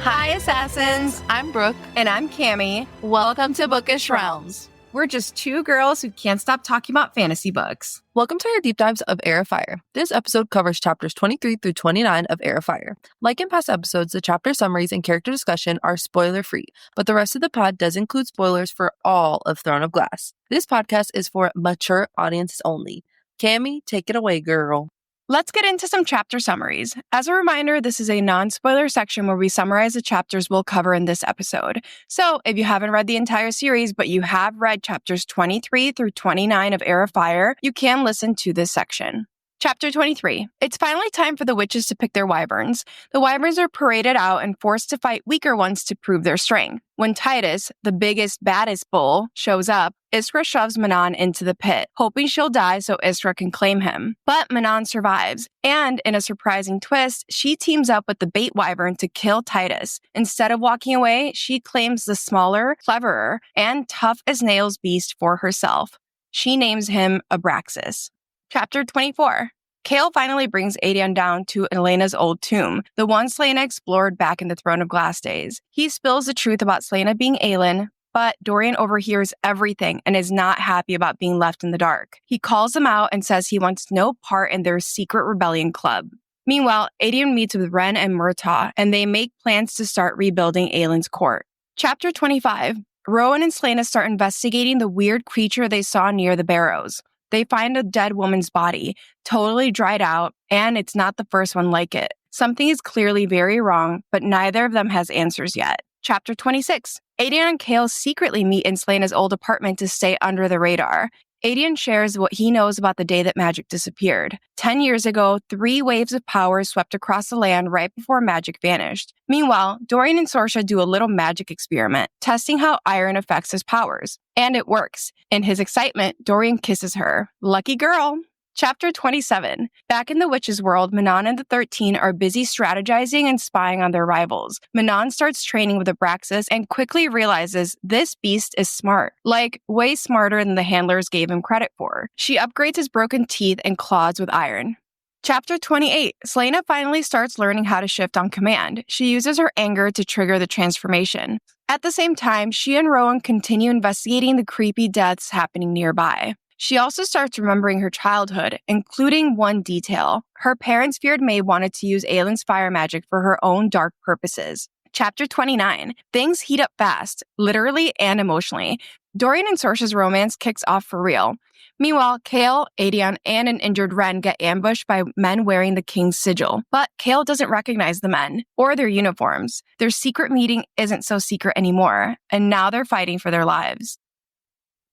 Hi, Assassins. I'm Brooke. And I'm Cami. Welcome to Bookish Realms. We're just two girls who can't stop talking about fantasy books. Welcome to our deep dives of Heir of Fire. This episode covers chapters 23 through 29 of Heir of Fire. Like in past episodes, the chapter summaries and character discussion are spoiler-free, but the rest of the pod does include spoilers for all of Throne of Glass. This podcast is for mature audiences only. Cami, take it away, girl. Let's get into some chapter summaries. As a reminder, this is a non-spoiler section where we summarize the chapters we'll cover in this episode. So if you haven't read the entire series, but you have read chapters 23 through 29 of Heir of Fire, you can listen to this section. Chapter 23. It's finally time for the witches to pick their wyverns. The wyverns are paraded out and forced to fight weaker ones to prove their strength. When Titus, the biggest, baddest bull, shows up, Isra shoves Manon into the pit, hoping she'll die so Isra can claim him. But Manon survives, and in a surprising twist, she teams up with the bait wyvern to kill Titus. Instead of walking away, she claims the smaller, cleverer, and tough-as-nails beast for herself. She names him Abraxas. Chapter 24. Chaol finally brings Aedion down to Elena's old tomb, the one Celaena explored back in the Throne of Glass days. He spills the truth about Celaena being Aelin, but Dorian overhears everything and is not happy about being left in the dark. He calls them out and says he wants no part in their secret rebellion club. Meanwhile, Aedion meets with Ren and Murtaugh, and they make plans to start rebuilding Aelin's court. Chapter 25. Rowan and Celaena start investigating the weird creature they saw near the barrows. They find a dead woman's body, totally dried out, and it's not the first one like it. Something is clearly very wrong, but neither of them has answers yet. Chapter 26. Aedion and Chaol secretly meet in Celaena's old apartment to stay under the radar. Aedion shares what he knows about the day that magic disappeared. 10 years ago, 3 waves of power swept across the land right before magic vanished. Meanwhile, Dorian and Sorsha do a little magic experiment, testing how iron affects his powers. And it works. In his excitement, Dorian kisses her. Lucky girl! Chapter 27. Back in the witches' world, Manon and the 13 are busy strategizing and spying on their rivals. Manon starts training with Abraxas and quickly realizes this beast is smart. Like, way smarter than the handlers gave him credit for. She upgrades his broken teeth and claws with iron. Chapter 28. Celaena finally starts learning how to shift on command. She uses her anger to trigger the transformation. At the same time, she and Rowan continue investigating the creepy deaths happening nearby. She also starts remembering her childhood, including one detail. Her parents feared May wanted to use Aelin's fire magic for her own dark purposes. Chapter 29. Things heat up fast, literally and emotionally. Dorian and Sorsha's romance kicks off for real. Meanwhile, Chaol, Aedion, and an injured Ren get ambushed by men wearing the king's sigil. But Chaol doesn't recognize the men, or their uniforms. Their secret meeting isn't so secret anymore, and now they're fighting for their lives.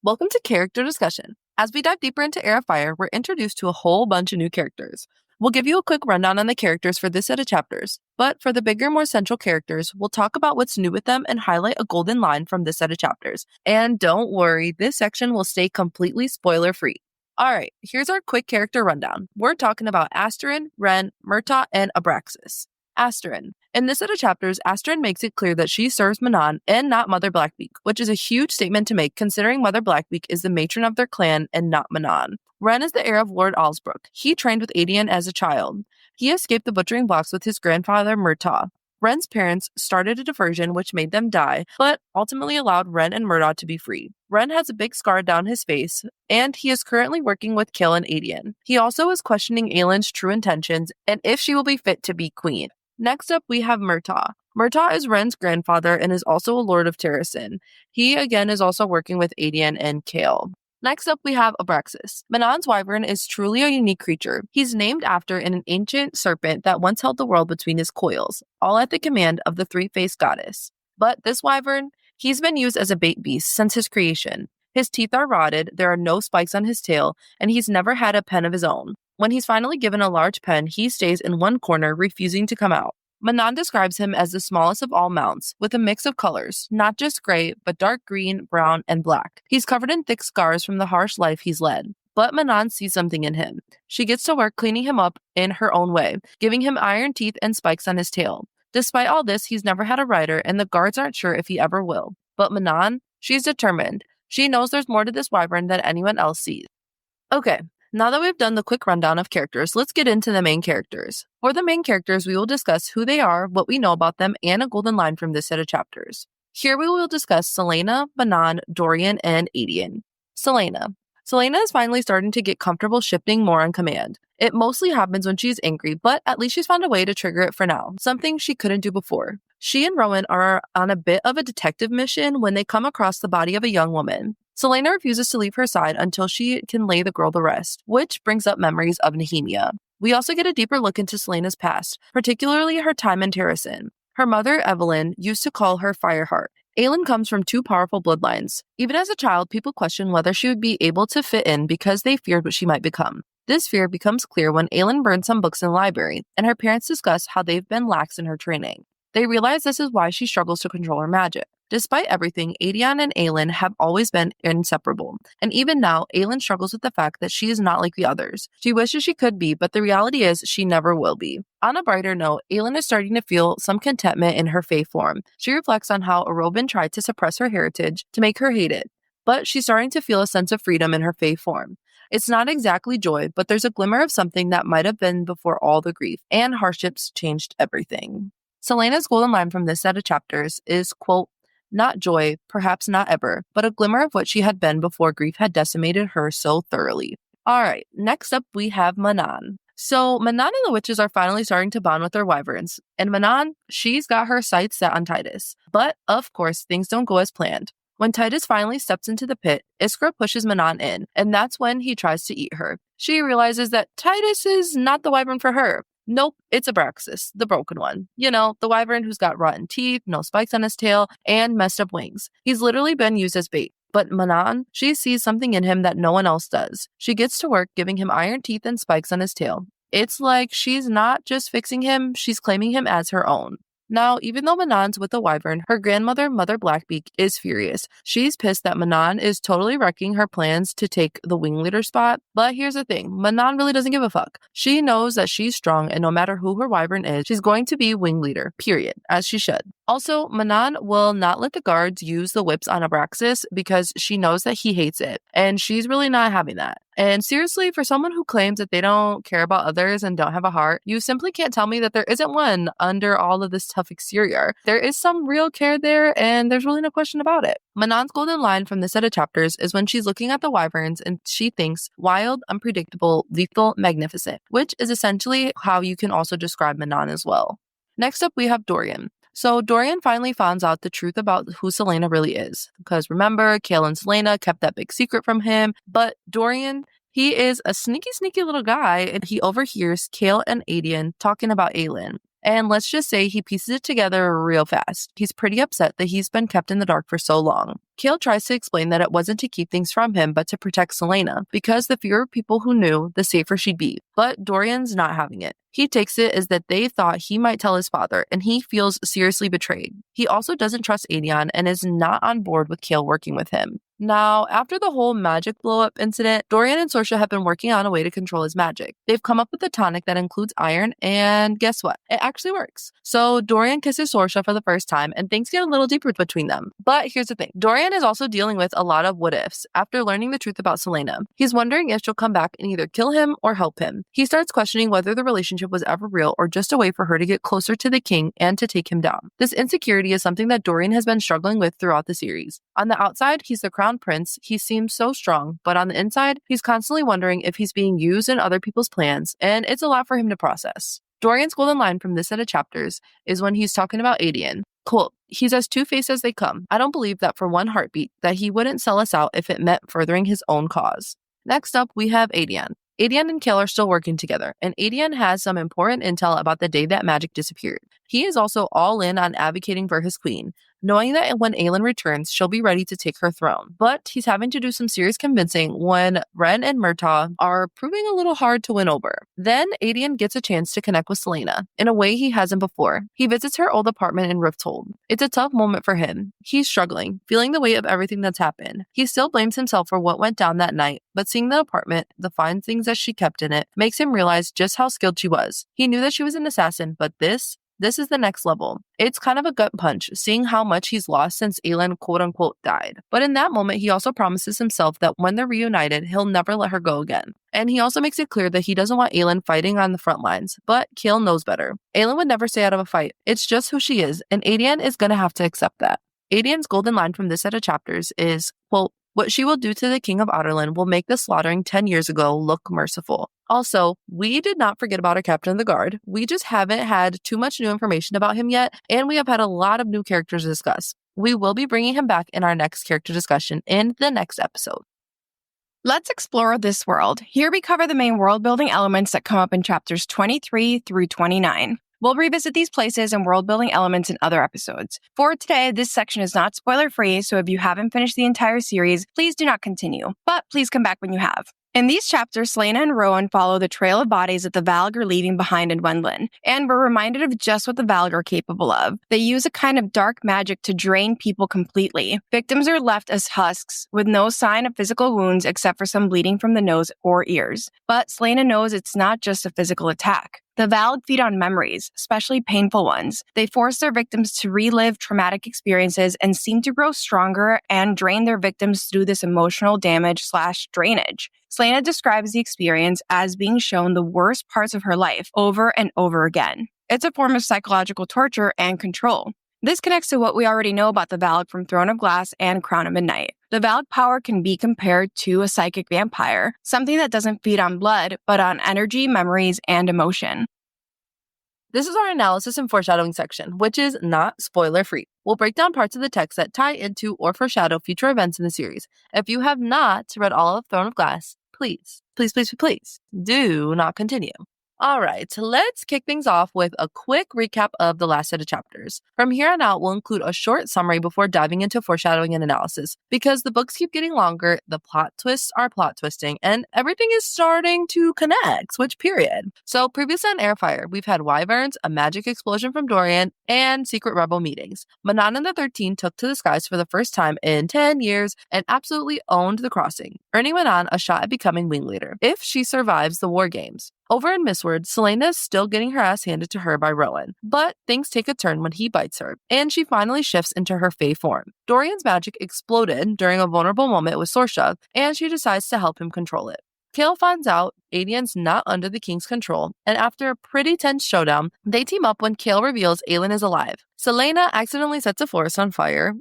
Welcome to Character Discussion. As we dive deeper into Heir of Fire, we're introduced to a whole bunch of new characters. We'll give you a quick rundown on the characters for this set of chapters, but for the bigger, more central characters, we'll talk about what's new with them and highlight a golden line from this set of chapters. And don't worry, this section will stay completely spoiler-free. Alright, here's our quick character rundown. We're talking about Asterin, Ren, Murtaugh, and Abraxas. Asterin. In this set of chapters, Asterin makes it clear that she serves Manon and not Mother Blackbeak, which is a huge statement to make considering Mother Blackbeak is the matron of their clan and not Manon. Ren is the heir of Lord Allsbrook. He trained with Aedion as a child. He escaped the butchering blocks with his grandfather Murtaugh. Ren's parents started a diversion which made them die, but ultimately allowed Ren and Murtaugh to be free. Ren has a big scar down his face, and he is currently working with Chaol and Aedion. He also is questioning Aelin's true intentions and if she will be fit to be queen. Next up, we have Murtaugh. Murtaugh is Ren's grandfather and is also a lord of Terrasen. He, again, is also working with Aedion and Chaol. Next up, we have Abraxas. Manon's wyvern is truly a unique creature. He's named after an ancient serpent that once held the world between his coils, all at the command of the three-faced goddess. But this wyvern, he's been used as a bait beast since his creation. His teeth are rotted, there are no spikes on his tail, and he's never had a pen of his own. When he's finally given a large pen, he stays in one corner, refusing to come out. Manon describes him as the smallest of all mounts, with a mix of colors, not just gray, but dark green, brown, and black. He's covered in thick scars from the harsh life he's led. But Manon sees something in him. She gets to work cleaning him up in her own way, giving him iron teeth and spikes on his tail. Despite all this, he's never had a rider, and the guards aren't sure if he ever will. But Manon, she's determined. She knows there's more to this wyvern than anyone else sees. Okay, Now that we've done the quick rundown of characters, let's get into the main characters. For the main characters, we will discuss who they are, what we know about them, and a golden line from this set of chapters. Here we will discuss Celaena, Manon, Dorian, and Adian. Celaena. Celaena is finally starting to get comfortable shifting more on command. It mostly happens when she's angry, but at least she's found a way to trigger it for now, something she couldn't do before. She and Rowan are on a bit of a detective mission when they come across the body of a young woman. Celaena refuses to leave her side until she can lay the girl to rest, which brings up memories of Nehemia. We also get a deeper look into Celaena's past, particularly her time in Terrasen. Her mother, Evelyn, used to call her Fireheart. Aelin comes from two powerful bloodlines. Even as a child, people questioned whether she would be able to fit in because they feared what she might become. This fear becomes clear when Aelin burns some books in the library, and her parents discuss how they've been lax in her training. They realize this is why she struggles to control her magic. Despite everything, Adian and Aelin have always been inseparable, and even now, Aelin struggles with the fact that she is not like the others. She wishes she could be, but the reality is she never will be. On a brighter note, Aelin is starting to feel some contentment in her fae form. She reflects on how Arobin tried to suppress her heritage to make her hate it, but she's starting to feel a sense of freedom in her fae form. It's not exactly joy, but there's a glimmer of something that might have been before all the grief and hardships changed everything. Celaena's golden line from this set of chapters is, quote, not joy, perhaps not ever, but a glimmer of what she had been before grief had decimated her so thoroughly. All right, next up we have Manon. So Manon and the witches are finally starting to bond with their wyverns, and Manon, she's got her sights set on Titus. But, of course, things don't go as planned. When Titus finally steps into the pit, Iskra pushes Manon in, and that's when he tries to eat her. She realizes that Titus is not the wyvern for her. Nope, it's Abraxas, the broken one. You know, the wyvern who's got rotten teeth, no spikes on his tail, and messed up wings. He's literally been used as bait. But Manon, she sees something in him that no one else does. She gets to work giving him iron teeth and spikes on his tail. It's like she's not just fixing him, she's claiming him as her own. Now, even though Manon's with the wyvern, her grandmother, Mother Blackbeak, is furious. She's pissed that Manon is totally wrecking her plans to take the wing leader spot. But here's the thing, Manon really doesn't give a fuck. She knows that she's strong, and no matter who her wyvern is, she's going to be wing leader, period, as she should. Also, Manon will not let the guards use the whips on Abraxas because she knows that he hates it, and she's really not having that. And seriously, for someone who claims that they don't care about others and don't have a heart, you simply can't tell me that there isn't one under all of this tough exterior. There is some real care there, and there's really no question about it. Manon's golden line from this set of chapters is when she's looking at the wyverns and she thinks wild, unpredictable, lethal, magnificent, which is essentially how you can also describe Manon as well. Next up, we have Dorian. So Dorian finally finds out the truth about who Celaena really is. Because remember, Kael and Celaena kept that big secret from him. But Dorian, he is a sneaky little guy, and he overhears Kael and Adian talking about Aelin. And let's just say he pieces it together real fast. He's pretty upset that he's been kept in the dark for so long. Kael tries to explain that it wasn't to keep things from him, but to protect Celaena, because the fewer people who knew, the safer she'd be. But Dorian's not having it. He takes it as that they thought he might tell his father, and he feels seriously betrayed. He also doesn't trust Adian and is not on board with Kael working with him. Now, after the whole magic blow-up incident, Dorian and Sorsha have been working on a way to control his magic. They've come up with a tonic that includes iron, and guess what? It actually works. So Dorian kisses Sorsha for the first time, and things get a little deeper between them. But here's the thing. Dorian is also dealing with a lot of what-ifs after learning the truth about Celaena. He's wondering if she'll come back and either kill him or help him. He starts questioning whether the relationship was ever real or just a way for her to get closer to the king and to take him down. This insecurity is something that Dorian has been struggling with throughout the series. On the outside, he's the crown prince. He seems so strong, but on the inside, he's constantly wondering if he's being used in other people's plans, and it's a lot for him to process. Dorian's golden line from this set of chapters is when he's talking about Adian. Quote, he's as two-faced as they come. I don't believe that for one heartbeat that he wouldn't sell us out if it meant furthering his own cause. Next up, we have Adian. Adian and Kael are still working together, and Adian has some important intel about the day that magic disappeared. He is also all in on advocating for his queen, knowing that when Aelin returns, she'll be ready to take her throne. But he's having to do some serious convincing when Ren and Murtaugh are proving a little hard to win over. Then Adian gets a chance to connect with Celaena in a way he hasn't before. He visits her old apartment in Rifthold. It's a tough moment for him. He's struggling, feeling the weight of everything that's happened. He still blames himself for what went down that night, but seeing the apartment, the fine things that she kept in it, makes him realize just how skilled she was. He knew that she was an assassin, but this This is the next level. It's kind of a gut punch, seeing how much he's lost since Aelin quote-unquote died. But in that moment, he also promises himself that when they're reunited, he'll never let her go again. And he also makes it clear that he doesn't want Aelin fighting on the front lines, but Kael knows better. Aelin would never stay out of a fight. It's just who she is, and Adian is going to have to accept that. Adian's golden line from this set of chapters is, quote, "What she will do to the king of Otterland will make the slaughtering 10 years ago look merciful." Also, we did not forget about our captain of the guard. We just haven't had too much new information about him yet, and we have had a lot of new characters to discuss. We will be bringing him back in our next character discussion in the next episode. Let's explore this world. Here we cover the main world-building elements that come up in chapters 23 through 29. We'll revisit these places and world-building elements in other episodes. For today, this section is not spoiler-free, so if you haven't finished the entire series, please do not continue. But please come back when you have. In these chapters, Celaena and Rowan follow the trail of bodies that the Valg are leaving behind in Wendlin, and we're reminded of just what the Valg are capable of. They use a kind of dark magic to drain people completely. Victims are left as husks, with no sign of physical wounds except for some bleeding from the nose or ears. But Celaena knows it's not just a physical attack. The Valg feed on memories, especially painful ones. They force their victims to relive traumatic experiences and seem to grow stronger and drain their victims through this emotional damage/drainage. Celaena describes the experience as being shown the worst parts of her life over and over again. It's a form of psychological torture and control. This connects to what we already know about the Valg from Throne of Glass and Crown of Midnight. The Valg power can be compared to a psychic vampire, something that doesn't feed on blood, but on energy, memories, and emotion. This is our analysis and foreshadowing section, which is not spoiler-free. We'll break down parts of the text that tie into or foreshadow future events in the series. If you have not read all of Throne of Glass, please do not continue. All right, let's kick things off with a quick recap of the last set of chapters. From here on out, we'll include a short summary before diving into foreshadowing and analysis. Because the books keep getting longer, the plot twists are plot twisting, and everything is starting to connect, which period. So previously on Heir of Fire, we've had wyverns, a magic explosion from Dorian, and secret rebel meetings. Manan and the 13 took to the skies for the first time in 10 years and absolutely owned the crossing, earning Manan a shot at becoming wing leader, if she survives the war games. Over in Mistward, Celaena is still getting her ass handed to her by Rowan, but things take a turn when he bites her, and she finally shifts into her Fae form. Dorian's magic exploded during a vulnerable moment with Sorsha, and she decides to help him control it. Kael finds out Adian's not under the king's control, and after a pretty tense showdown, they team up when Kael reveals Aelin is alive. Celaena accidentally sets a forest on fire,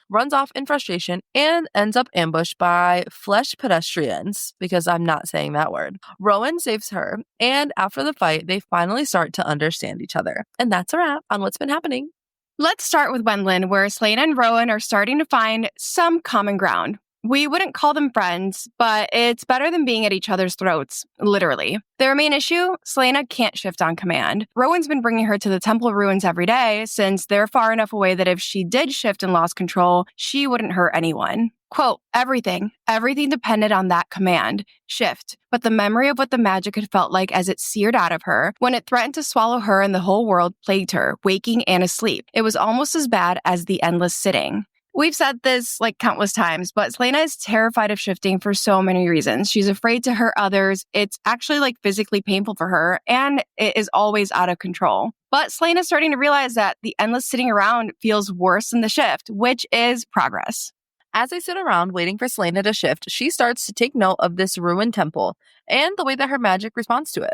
runs off in frustration, and ends up ambushed by flesh pedestrians, because I'm not saying that word. Rowan saves her, and after the fight, they finally start to understand each other. And that's a wrap on what's been happening. Let's start with Wendlin, where Celaena and Rowan are starting to find some common ground. We wouldn't call them friends, but it's better than being at each other's throats, literally. Their main issue, Celaena can't shift on command. Rowan's been bringing her to the temple ruins every day, since they're far enough away that if she did shift and lost control, she wouldn't hurt anyone. Quote, everything depended on that command, shift. But the memory of what the magic had felt like as it seared out of her, when it threatened to swallow her and the whole world, plagued her, waking and asleep. It was almost as bad as the endless sitting. We've said this countless times, but Celaena is terrified of shifting for so many reasons. She's afraid to hurt others. It's actually physically painful for her, and it is always out of control. But Celaena's starting to realize that the endless sitting around feels worse than the shift, which is progress. As they sit around waiting for Celaena to shift, she starts to take note of this ruined temple and the way that her magic responds to it.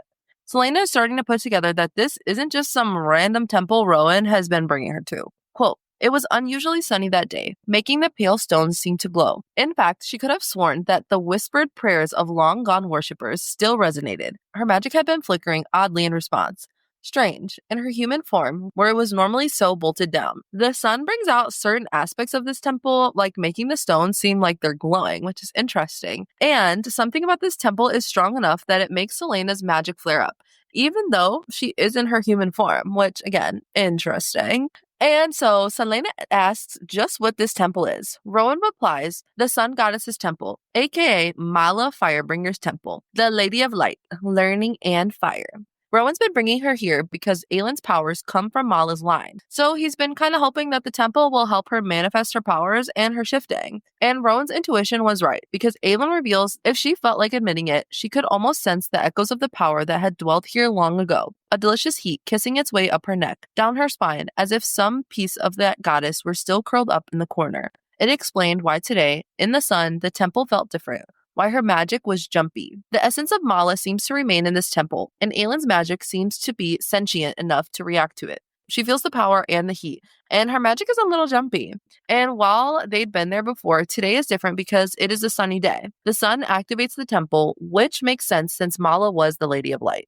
Celaena is starting to put together that this isn't just some random temple Rowan has been bringing her to. Quote, it was unusually sunny that day, making the pale stones seem to glow. In fact, she could have sworn that the whispered prayers of long-gone worshippers still resonated. Her magic had been flickering oddly in response. Strange, in her human form, where it was normally so bolted down. The sun brings out certain aspects of this temple, like making the stones seem like they're glowing, which is interesting. And something about this temple is strong enough that it makes Celaena's magic flare up, even though she is in her human form, which, again, interesting. And so Celaena asks just what this temple is. Rowan replies, the sun goddess's temple, aka Mala Firebringer's temple, the Lady of Light, Learning, and Fire. Rowan's been bringing her here because Aelin's powers come from Mala's line. So he's been kind of hoping that the temple will help her manifest her powers and her shifting. And Rowan's intuition was right, because Aelin reveals if she felt like admitting it, she could almost sense the echoes of the power that had dwelt here long ago. a delicious heat kissing its way up her neck, down her spine, as if some piece of that goddess were still curled up in the corner. It explained why today, in the sun, the temple felt different, why her magic was jumpy. The essence of Mala seems to remain in this temple, and Aylin's magic seems to be sentient enough to react to it. She feels the power and the heat, and her magic is a little jumpy. And while they'd been there before, today is different because it is a sunny day. The sun activates the temple, which makes sense since Mala was the Lady of Light.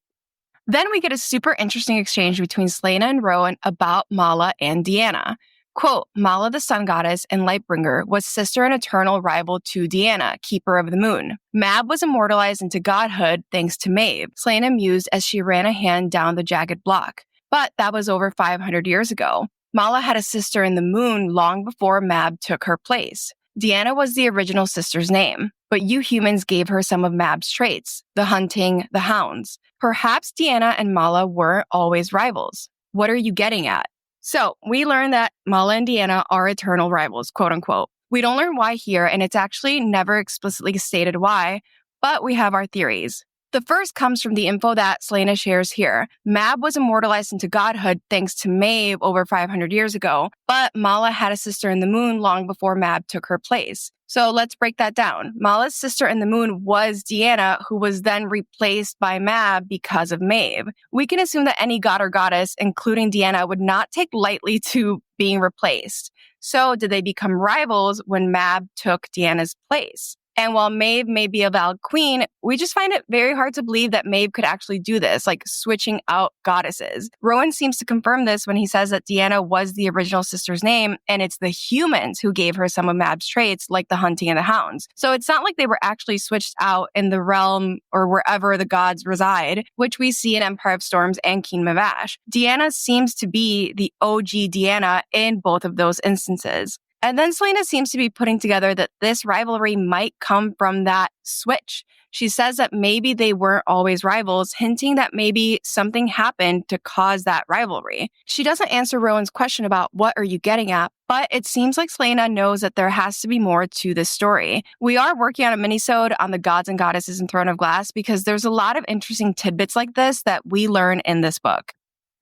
Then we get a super interesting exchange between Celaena and Rowan about Mala and Deanna. Quote, Mala, the sun goddess and lightbringer, was sister and eternal rival to Deanna, keeper of the moon. Mab was immortalized into godhood thanks to Maeve, Celaena mused as she ran a hand down the jagged block. But that was over 500 years ago. Mala had a sister in the moon long before Mab took her place. Deanna was the original sister's name, but you humans gave her some of Mab's traits, the hunting, the hounds. Perhaps Deanna and Mala weren't always rivals. What are you getting at? So we learn that Mala and Deanna are eternal rivals, quote unquote. We don't learn why here, and it's actually never explicitly stated why, but we have our theories. The first comes from the info that Celaena shares here. Mab was immortalized into godhood thanks to Maeve over 500 years ago, but Mala had a sister in the moon long before Mab took her place. So let's break that down. Mala's sister in the moon was Deanna, who was then replaced by Mab because of Maeve. We can assume that any god or goddess, including Deanna, would not take lightly to being replaced. So did they become rivals when Mab took Deanna's place? And while Maeve may be a valid queen, we just find it very hard to believe that Maeve could actually do this, like switching out goddesses. Rowan seems to confirm this when he says that Deanna was the original sister's name, and it's the humans who gave her some of Mab's traits, like the hunting and the hounds. So it's not like they were actually switched out in the realm or wherever the gods reside, which we see in Empire of Storms and Kingdom of Ash. Deanna seems to be the OG Deanna in both of those instances. And then Celaena seems to be putting together that this rivalry might come from that switch. She says that maybe they weren't always rivals, hinting that maybe something happened to cause that rivalry. She doesn't answer Rowan's question about what are you getting at, but it seems like Celaena knows that there has to be more to this story. We are working on a minisode on the gods and goddesses in Throne of Glass because there's a lot of interesting tidbits like this that we learn in this book.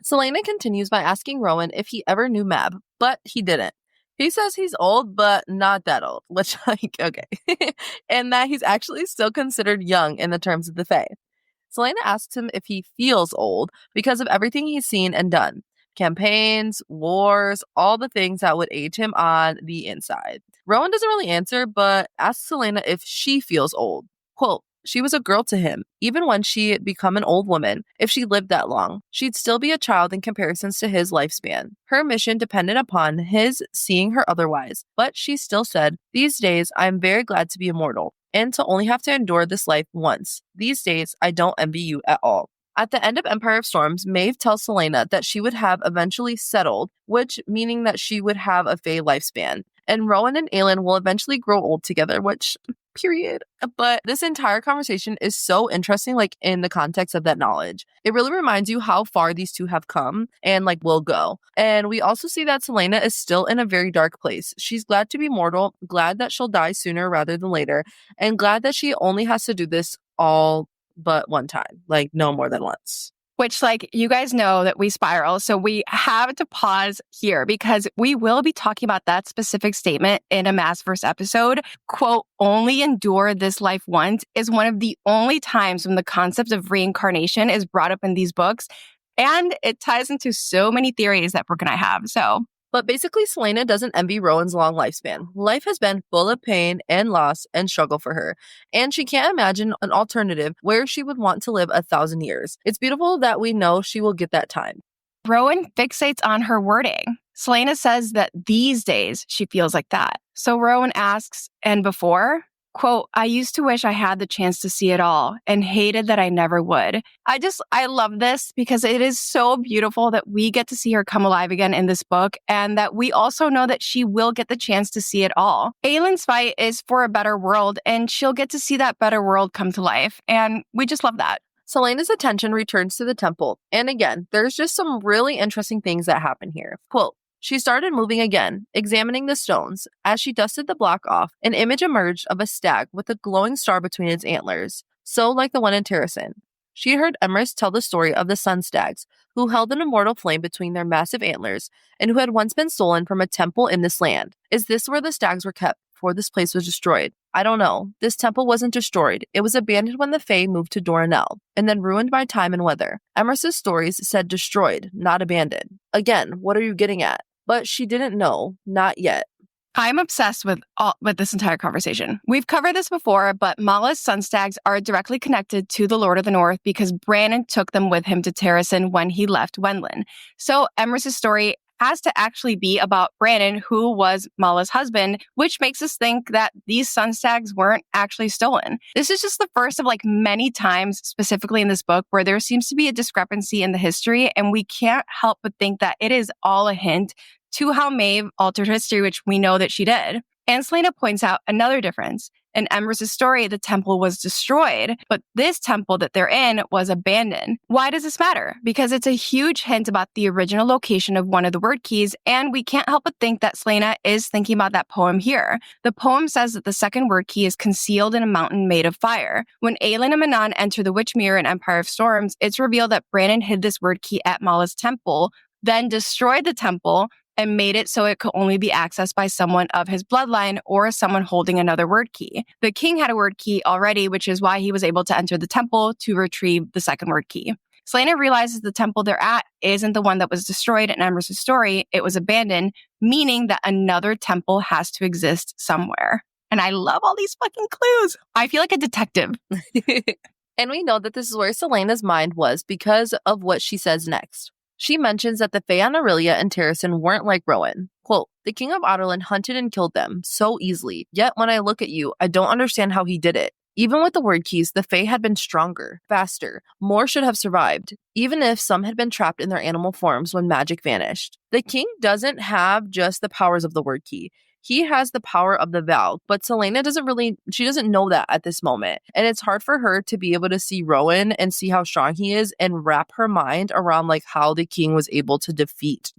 Celaena continues by asking Rowan if he ever knew Mab, but he didn't. He says he's old, but not that old, which, okay. And that he's actually still considered young in the terms of the Fae. Celaena asks him if he feels old because of everything he's seen and done. Campaigns, wars, all the things that would age him on the inside. Rowan doesn't really answer, but asks Celaena if she feels old. Quote, she was a girl to him, even when she had become an old woman. If she lived that long, she'd still be a child in comparisons to his lifespan. Her mission depended upon his seeing her otherwise, but she still said, these days, I am very glad to be immortal, and to only have to endure this life once. These days, I don't envy you at all. At the end of Empire of Storms, Maeve tells Celaena that she would have eventually settled, which meaning that she would have a Fae lifespan. And Rowan and Aelin will eventually grow old together, which, period. But this entire conversation is so interesting, like in the context of that knowledge. It really reminds you how far these two have come and like will go. And we also see that Celaena is still in a very dark place. She's glad to be mortal, glad that she'll die sooner rather than later, and glad that she only has to do this all but one time, like no more than once. Which, like, you guys know that we spiral, so we have to pause here because we will be talking about that specific statement in a Maasverse episode. Quote, only endure this life once is one of the only times when the concept of reincarnation is brought up in these books, and it ties into so many theories that Brooke and I have, so... But basically, Celaena doesn't envy Rowan's long lifespan. Life has been full of pain and loss and struggle for her, and she can't imagine an alternative where she would want to live 1,000 years. It's beautiful that we know she will get that time. Rowan fixates on her wording. Celaena says that these days she feels like that. So Rowan asks, and before? Quote, I used to wish I had the chance to see it all and hated that I never would. I love this because it is so beautiful that we get to see her come alive again in this book and that we also know that she will get the chance to see it all. Aelin's fight is for a better world and she'll get to see that better world come to life. And we just love that. Celaena's attention returns to the temple. And again, there's just some really interesting things that happen here. Quote, she started moving again, examining the stones. As she dusted the block off, an image emerged of a stag with a glowing star between its antlers, so like the one in Terrasen. She heard Emrys tell the story of the sun stags, who held an immortal flame between their massive antlers and who had once been stolen from a temple in this land. Is this where the stags were kept before this place was destroyed? I don't know. This temple wasn't destroyed. It was abandoned when the Fae moved to Doranel, and then ruined by time and weather. Emrys's stories said destroyed, not abandoned. Again, what are you getting at? But she didn't know, not yet. I'm obsessed with this entire conversation. We've covered this before, but Mala's sunstags are directly connected to the Lord of the North because Brannon took them with him to Terrasen when he left Wendlin. So Emrys' story has to actually be about Brannon, who was Mala's husband, which makes us think that these sunstags weren't actually stolen. This is just the first of many times, specifically in this book, where there seems to be a discrepancy in the history, and we can't help but think that it is all a hint to how Maeve altered history, which we know that she did. And Celaena points out another difference. In Emrys' story, the temple was destroyed, but this temple that they're in was abandoned. Why does this matter? Because it's a huge hint about the original location of one of the word keys, and we can't help but think that Celaena is thinking about that poem here. The poem says that the second word key is concealed in a mountain made of fire. When Aelin and Manon enter the Witch Mirror in Empire of Storms, it's revealed that Brannon hid this word key at Mala's temple, then destroyed the temple, and made it so it could only be accessed by someone of his bloodline or someone holding another word key. The king had a word key already, which is why he was able to enter the temple to retrieve the second word key. Celaena realizes the temple they're at isn't the one that was destroyed in Emrys' story. It was abandoned, meaning that another temple has to exist somewhere. And I love all these fucking clues. I feel like a detective. And we know that this is where Celaena's mind was because of what she says next. She mentions that the Fae on Aurelia and Terrasen weren't like Rowan. Quote, the king of Adarlan hunted and killed them so easily. Yet when I look at you, I don't understand how he did it. Even with the word keys, the Fae had been stronger, faster. More should have survived, even if some had been trapped in their animal forms when magic vanished. The king doesn't have just the powers of the word key. He has the power of the Valg, but Celaena doesn't know that at this moment. And it's hard for her to be able to see Rowan and see how strong he is and wrap her mind around how the king was able to defeat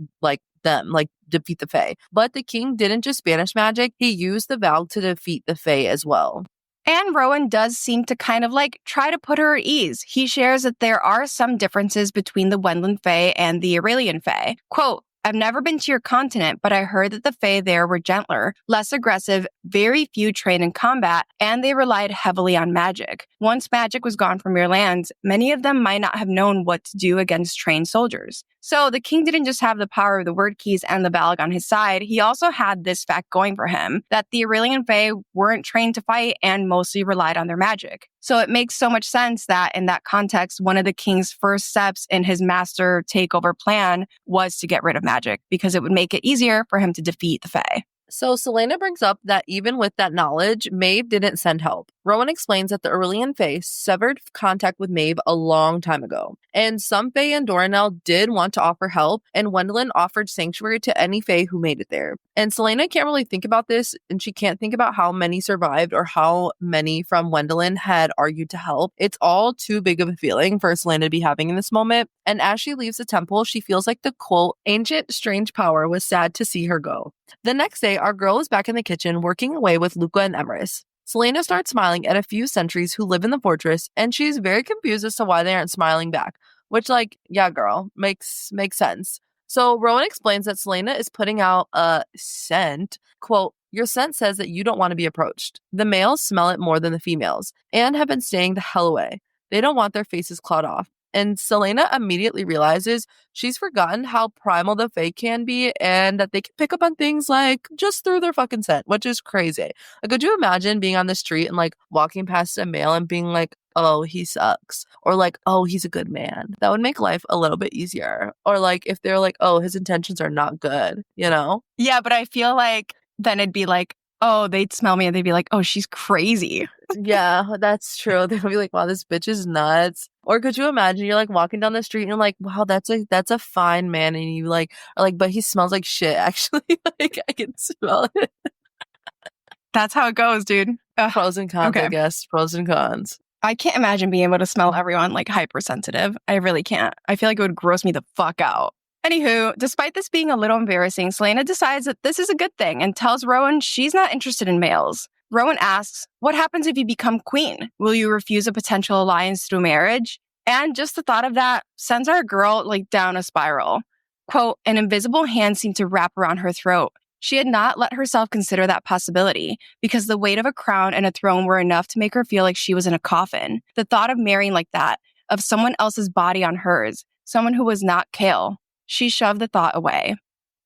defeat the Fae. But the king didn't just banish magic, he used the Valg to defeat the Fae as well. And Rowan does seem to kind of try to put her at ease. He shares that there are some differences between the Wendlin Fae and the Aurelian Fae. Quote, I've never been to your continent, but I heard that the Fae there were gentler, less aggressive, very few trained in combat, and they relied heavily on magic. Once magic was gone from your lands, many of them might not have known what to do against trained soldiers. So the king didn't just have the power of the word keys and the Valg on his side, he also had this fact going for him, that the Aurelian Fae weren't trained to fight and mostly relied on their magic. So it makes so much sense that in that context, one of the king's first steps in his master takeover plan was to get rid of magic, because it would make it easier for him to defeat the Fae. So Celaena brings up that even with that knowledge, Maeve didn't send help. Rowan explains that the Aurelian Fae severed contact with Maeve a long time ago. And some Fae in Doranel did want to offer help, and Wendlin offered sanctuary to any Fae who made it there. And Celaena can't really think about this, and she can't think about how many survived or how many from Wendlin had argued to help. It's all too big of a feeling for Celaena to be having in this moment. And as she leaves the temple, she feels like the quote, ancient strange power was sad to see her go. The next day, our girl is back in the kitchen working away with Luca and Emrys. Celaena starts smiling at a few sentries who live in the fortress, and she's very confused as to why they aren't smiling back. Which, yeah, girl, makes sense. So Rowan explains that Celaena is putting out a scent. Quote, your scent says that you don't want to be approached. The males smell it more than the females, and have been staying the hell away. They don't want their faces clawed off. And Celaena immediately realizes she's forgotten how primal the Fae can be and that they can pick up on things just through their fucking scent, which is crazy. Could you imagine being on the street and walking past a male and being oh, he sucks. Or oh, he's a good man. That would make life a little bit easier. Or if they're oh, his intentions are not good, you know? Yeah, but I feel then it'd be oh, they'd smell me and they'd be oh, she's crazy. Yeah, that's true. They'll be wow, this bitch is nuts. Or could you imagine you're walking down the street and you're wow, that's a fine man, and you are but he smells like shit, actually. I can smell it. That's how it goes, dude. Pros and cons, okay. I guess. Pros and cons. I can't imagine being able to smell everyone hypersensitive. I really can't. I feel like it would gross me the fuck out. Anywho, despite this being a little embarrassing, Celaena decides that this is a good thing and tells Rowan she's not interested in males. Rowan asks, what happens if you become queen? Will you refuse a potential alliance through marriage? And just the thought of that sends our girl down a spiral. Quote, an invisible hand seemed to wrap around her throat. She had not let herself consider that possibility because the weight of a crown and a throne were enough to make her feel like she was in a coffin. The thought of marrying like that, of someone else's body on hers, someone who was not Kale, she shoved the thought away.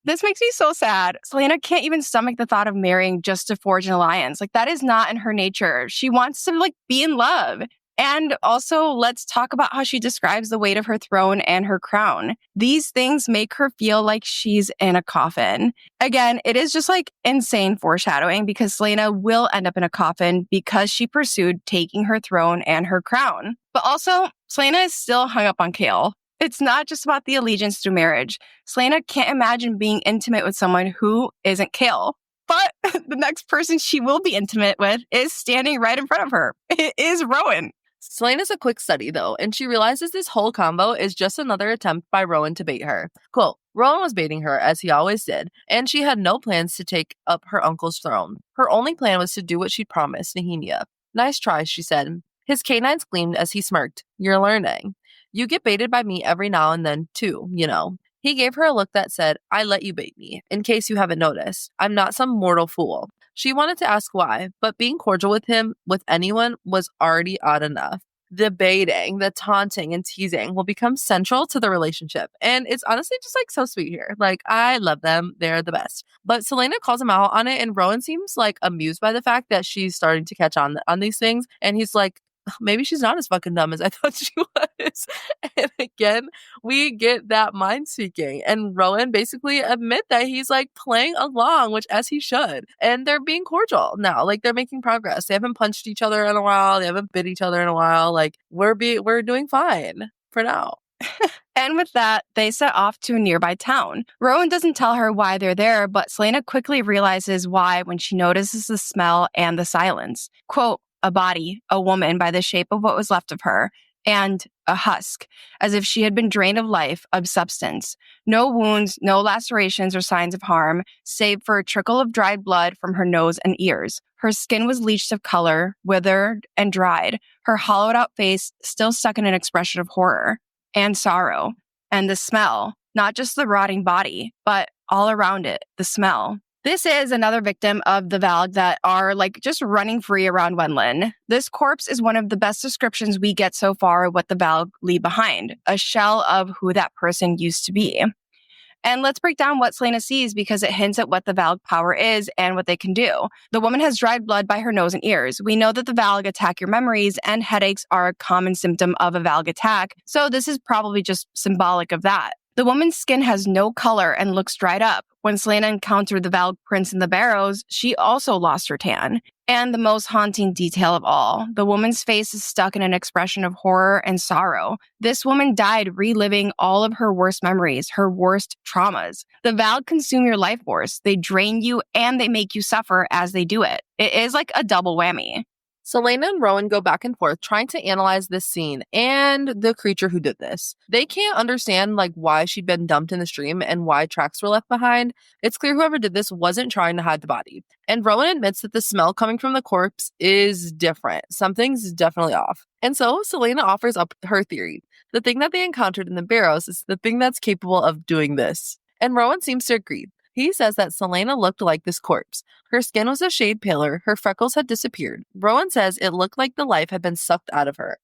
This makes me so sad. Celaena can't even stomach the thought of marrying just to forge an alliance. That is not in her nature. She wants to be in love. And also, let's talk about how she describes the weight of her throne and her crown. These things make her feel like she's in a coffin. Again, it is just insane foreshadowing because Celaena will end up in a coffin because she pursued taking her throne and her crown. But also, Celaena is still hung up on Kale. It's not just about the allegiance through marriage. Celaena can't imagine being intimate with someone who isn't Kale. But the next person she will be intimate with is standing right in front of her. It is Rowan. Celaena's a quick study, though, and she realizes this whole combo is just another attempt by Rowan to bait her. Quote, Rowan was baiting her, as he always did, and she had no plans to take up her uncle's throne. Her only plan was to do what she'd promised Nehemia. Nice try, she said. His canines gleamed as he smirked. You're learning. You get baited by me every now and then, too, you know. He gave her a look that said, I let you bait me, in case you haven't noticed. I'm not some mortal fool. She wanted to ask why, but being cordial with him, with anyone, was already odd enough. The baiting, the taunting, and teasing will become central to the relationship. And it's honestly just so sweet here. I love them. They're the best. But Celaena calls him out on it, and Rowan seems amused by the fact that she's starting to catch on these things. And he's like, maybe she's not as fucking dumb as I thought she was. And again, we get that mind speaking. And Rowan basically admit that he's playing along, which as he should. And they're being cordial now. They're making progress. They haven't punched each other in a while. They haven't bit each other in a while. We're doing fine for now. And with that, they set off to a nearby town. Rowan doesn't tell her why they're there, but Celaena quickly realizes why when she notices the smell and the silence. Quote, a body, a woman by the shape of what was left of her, and a husk, as if she had been drained of life, of substance. No wounds, no lacerations or signs of harm, save for a trickle of dried blood from her nose and ears. Her skin was bleached of color, withered and dried, her hollowed-out face still stuck in an expression of horror and sorrow. And the smell, not just the rotting body, but all around it, the smell. This is another victim of the Valg that are just running free around Wenlin. This corpse is one of the best descriptions we get so far of what the Valg leave behind, a shell of who that person used to be. And let's break down what Celaena sees because it hints at what the Valg power is and what they can do. The woman has dried blood by her nose and ears. We know that the Valg attack your memories, and headaches are a common symptom of a Valg attack, so this is probably just symbolic of that. The woman's skin has no color and looks dried up. When Celaena encountered the Valg prince in the barrows, she also lost her tan. And the most haunting detail of all, the woman's face is stuck in an expression of horror and sorrow. This woman died reliving all of her worst memories, her worst traumas. The Valg consume your life force. They drain you and they make you suffer as they do it. It is a double whammy. Celaena and Rowan go back and forth trying to analyze this scene and the creature who did this. They can't understand why she'd been dumped in the stream and why tracks were left behind. It's clear whoever did this wasn't trying to hide the body. And Rowan admits that the smell coming from the corpse is different. Something's definitely off. And so Celaena offers up her theory. The thing that they encountered in the barrows is the thing that's capable of doing this. And Rowan seems to agree. He says that Celaena looked like this corpse. Her skin was a shade paler, her freckles had disappeared. Rowan says it looked like the life had been sucked out of her.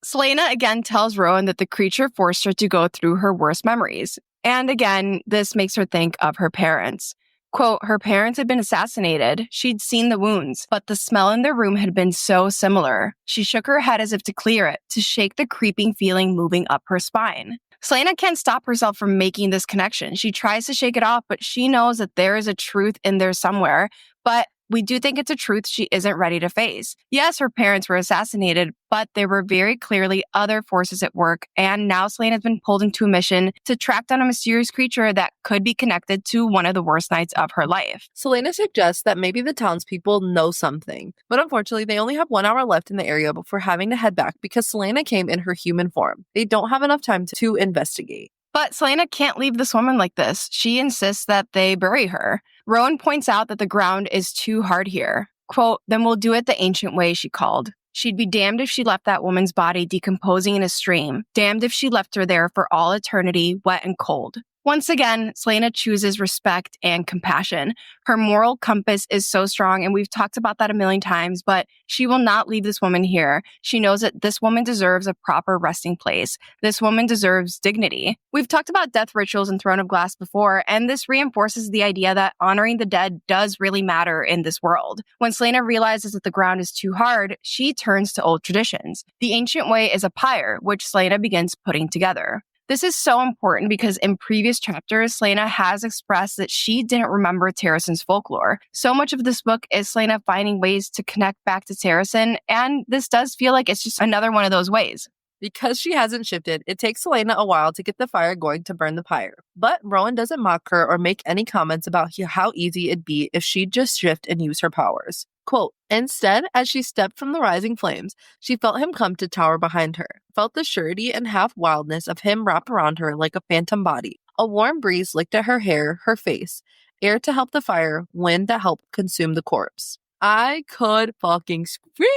Celaena again tells Rowan that the creature forced her to go through her worst memories. And again, this makes her think of her parents. Quote, her parents had been assassinated. She'd seen the wounds, but the smell in their room had been so similar. She shook her head as if to clear it, to shake the creeping feeling moving up her spine. Celaena can't stop herself from making this connection. She tries to shake it off, but she knows that there is a truth in there somewhere. But we do think it's a truth she isn't ready to face. Yes, her parents were assassinated, but there were very clearly other forces at work. And now Celaena has been pulled into a mission to track down a mysterious creature that could be connected to one of the worst nights of her life. Celaena suggests that maybe the townspeople know something, but unfortunately they only have 1 hour left in the area before having to head back because Celaena came in her human form. They don't have enough time to investigate. But Celaena can't leave this woman like this. She insists that they bury her. Rowan points out that the ground is too hard here. Quote, then we'll do it the ancient way, she called. She'd be damned if she left that woman's body decomposing in a stream, damned if she left her there for all eternity, wet and cold. Once again, Celaena chooses respect and compassion. Her moral compass is so strong, and we've talked about that a million times, but she will not leave this woman here. She knows that this woman deserves a proper resting place. This woman deserves dignity. We've talked about death rituals in Throne of Glass before, and this reinforces the idea that honoring the dead does really matter in this world. When Celaena realizes that the ground is too hard, she turns to old traditions. The ancient way is a pyre, which Celaena begins putting together. This is so important because in previous chapters, Celaena has expressed that she didn't remember Terrasen's folklore. So much of this book is Celaena finding ways to connect back to Terrasen, and this does feel like it's just another one of those ways. Because she hasn't shifted, it takes Celaena a while to get the fire going to burn the pyre. But Rowan doesn't mock her or make any comments about how easy it'd be if she'd just shift and use her powers. Quote, instead, as she stepped from the rising flames, she felt him come to tower behind her, felt the surety and half-wildness of him wrap around her like a phantom body. A warm breeze licked at her hair, her face, air to help the fire, wind to help consume the corpse. I could fucking scream!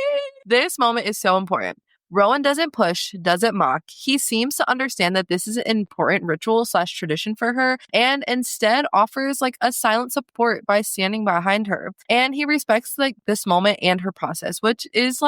This moment is so important. Rowan doesn't push, doesn't mock. He seems to understand that this is an important ritual/tradition for her and instead offers a silent support by standing behind her. And he respects this moment and her process, which is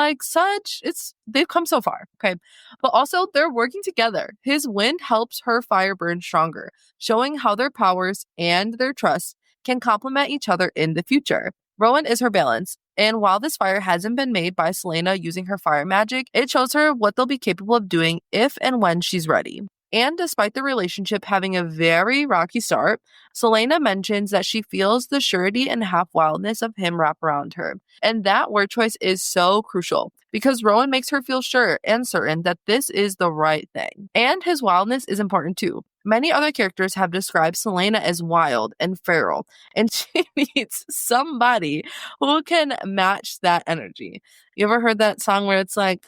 they've come so far, okay? But also they're working together. His wind helps her fire burn stronger, showing how their powers and their trust can complement each other in the future. Rowan is her balance. And while this fire hasn't been made by Celaena using her fire magic, it shows her what they'll be capable of doing if and when she's ready. And despite the relationship having a very rocky start, Celaena mentions that she feels the surety and half-wildness of him wrap around her. And that word choice is so crucial because Rowan makes her feel sure and certain that this is the right thing. And his wildness is important too. Many other characters have described Celaena as wild and feral, and she needs somebody who can match that energy. You ever heard that song where it's like,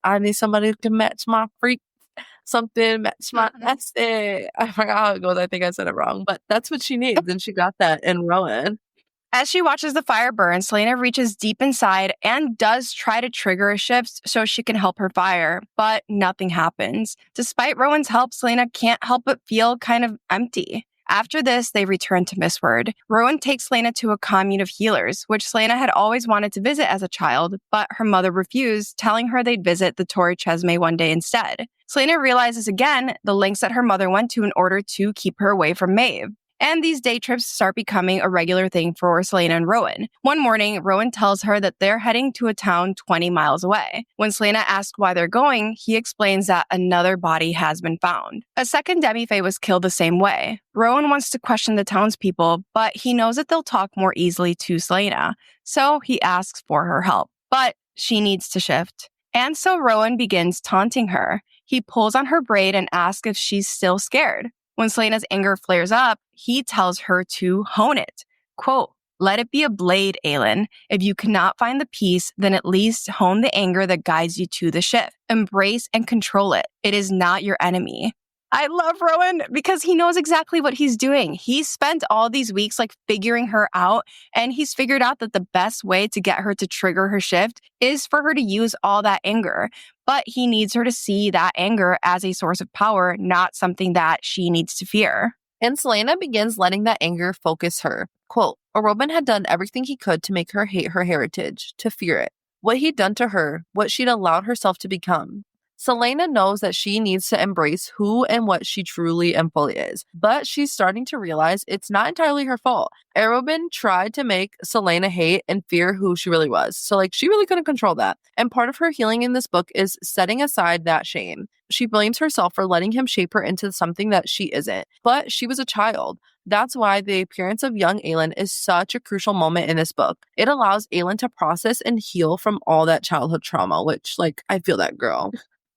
I need somebody who can match my freak? Something match my nasty. I forgot how it goes. I think I said it wrong, but that's what she needs, and she got that in Rowan. As she watches the fire burn, Celaena reaches deep inside and does try to trigger a shift so she can help her fire, but nothing happens. Despite Rowan's help, Celaena can't help but feel kind of empty. After this, they return to Mistward. Rowan takes Celaena to a commune of healers, which Celaena had always wanted to visit as a child, but her mother refused, telling her they'd visit the Torre Chesme one day instead. Celaena realizes again the lengths that her mother went to in order to keep her away from Maeve. And these day trips start becoming a regular thing for Celaena and Rowan. One morning, Rowan tells her that they're heading to a town 20 miles away. When Celaena asks why they're going, he explains that another body has been found. A second demi-fae was killed the same way. Rowan wants to question the townspeople, but he knows that they'll talk more easily to Celaena, so he asks for her help. But she needs to shift. And so Rowan begins taunting her. He pulls on her braid and asks if she's still scared. When Celaena's anger flares up, he tells her to hone it. Quote, let it be a blade, Aelin. If you cannot find the peace, then at least hone the anger that guides you to the shift. Embrace and control it. It is not your enemy. I love Rowan because he knows exactly what he's doing. He's spent all these weeks figuring her out, and he's figured out that the best way to get her to trigger her shift is for her to use all that anger. But he needs her to see that anger as a source of power, not something that she needs to fear. And Celaena begins letting that anger focus her. Quote, Oroban had done everything he could to make her hate her heritage, to fear it. What he'd done to her, what she'd allowed herself to become. Celaena knows that she needs to embrace who and what she truly and fully is, but she's starting to realize it's not entirely her fault. Arobin tried to make Celaena hate and fear who she really was, so she really couldn't control that. And part of her healing in this book is setting aside that shame. She blames herself for letting him shape her into something that she isn't, but she was a child. That's why the appearance of young Aelin is such a crucial moment in this book. It allows Aelin to process and heal from all that childhood trauma, which, I feel that girl.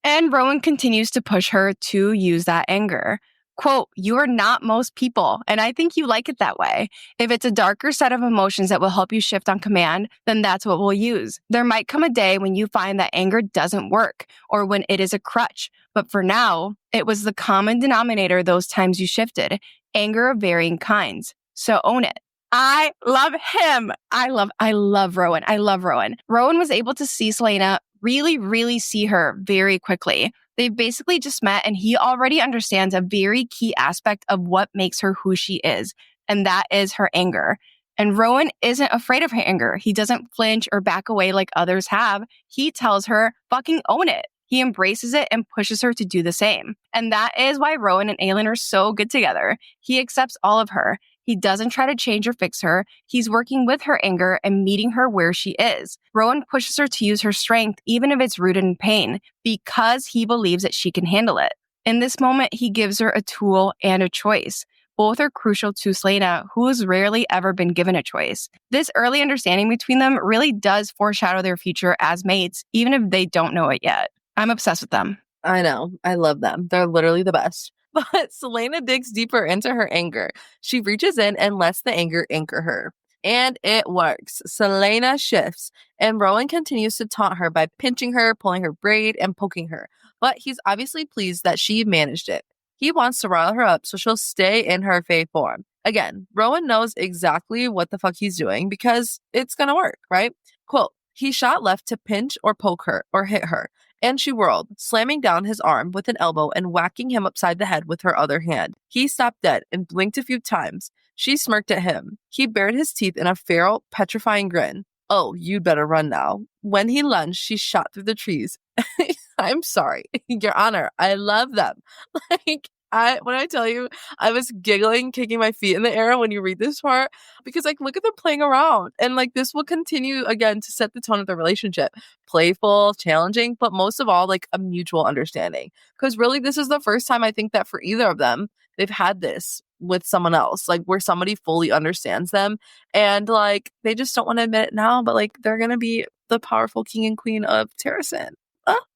And Rowan continues to push her to use that anger. Quote, you are not most people, and I think you like it that way. If it's a darker set of emotions that will help you shift on command, then that's what we'll use. There might come a day when you find that anger doesn't work, or when it is a crutch. But for now, it was the common denominator those times you shifted, anger of varying kinds. So own it. I love him. I love Rowan. I love Rowan. Rowan was able to see Selena, really see her very quickly. They've basically just met and he already understands a very key aspect of what makes her who she is. And that is her anger. And Rowan isn't afraid of her anger. He doesn't flinch or back away like others have. He tells her, fucking own it. He embraces it and pushes her to do the same. And that is why Rowan and Aelin are so good together. He accepts all of her. He doesn't try to change or fix her. He's working with her anger and meeting her where she is. Rowan pushes her to use her strength, even if it's rooted in pain, because he believes that she can handle it. In this moment, he gives her a tool and a choice. Both are crucial to Selena, who has rarely ever been given a choice. This early understanding between them really does foreshadow their future as mates, even if they don't know it yet. I'm obsessed with them. I know. I love them. They're literally the best. But Selena digs deeper into her anger. She reaches in and lets the anger anchor her. And it works. Selena shifts, and Rowan continues to taunt her by pinching her, pulling her braid, and poking her. But he's obviously pleased that she managed it. He wants to rile her up so she'll stay in her fae form. Again, Rowan knows exactly what the fuck he's doing because it's gonna work, right? Quote, he shot left to pinch or poke her or hit her. And she whirled, slamming down his arm with an elbow and whacking him upside the head with her other hand. He stopped dead and blinked a few times. She smirked at him. He bared his teeth in a feral, petrifying grin. Oh, you'd better run now. When he lunged, she shot through the trees. I'm sorry, Your Honor, I love them. When I tell you, I was giggling, kicking my feet in the air when you read this part, because look at them playing around. And this will continue again to set the tone of the relationship. Playful, challenging, but most of all, a mutual understanding. Because really, this is the first time I think that for either of them, they've had this with someone else, where somebody fully understands them. And they just don't want to admit it now, but they're going to be the powerful king and queen of Terrasen.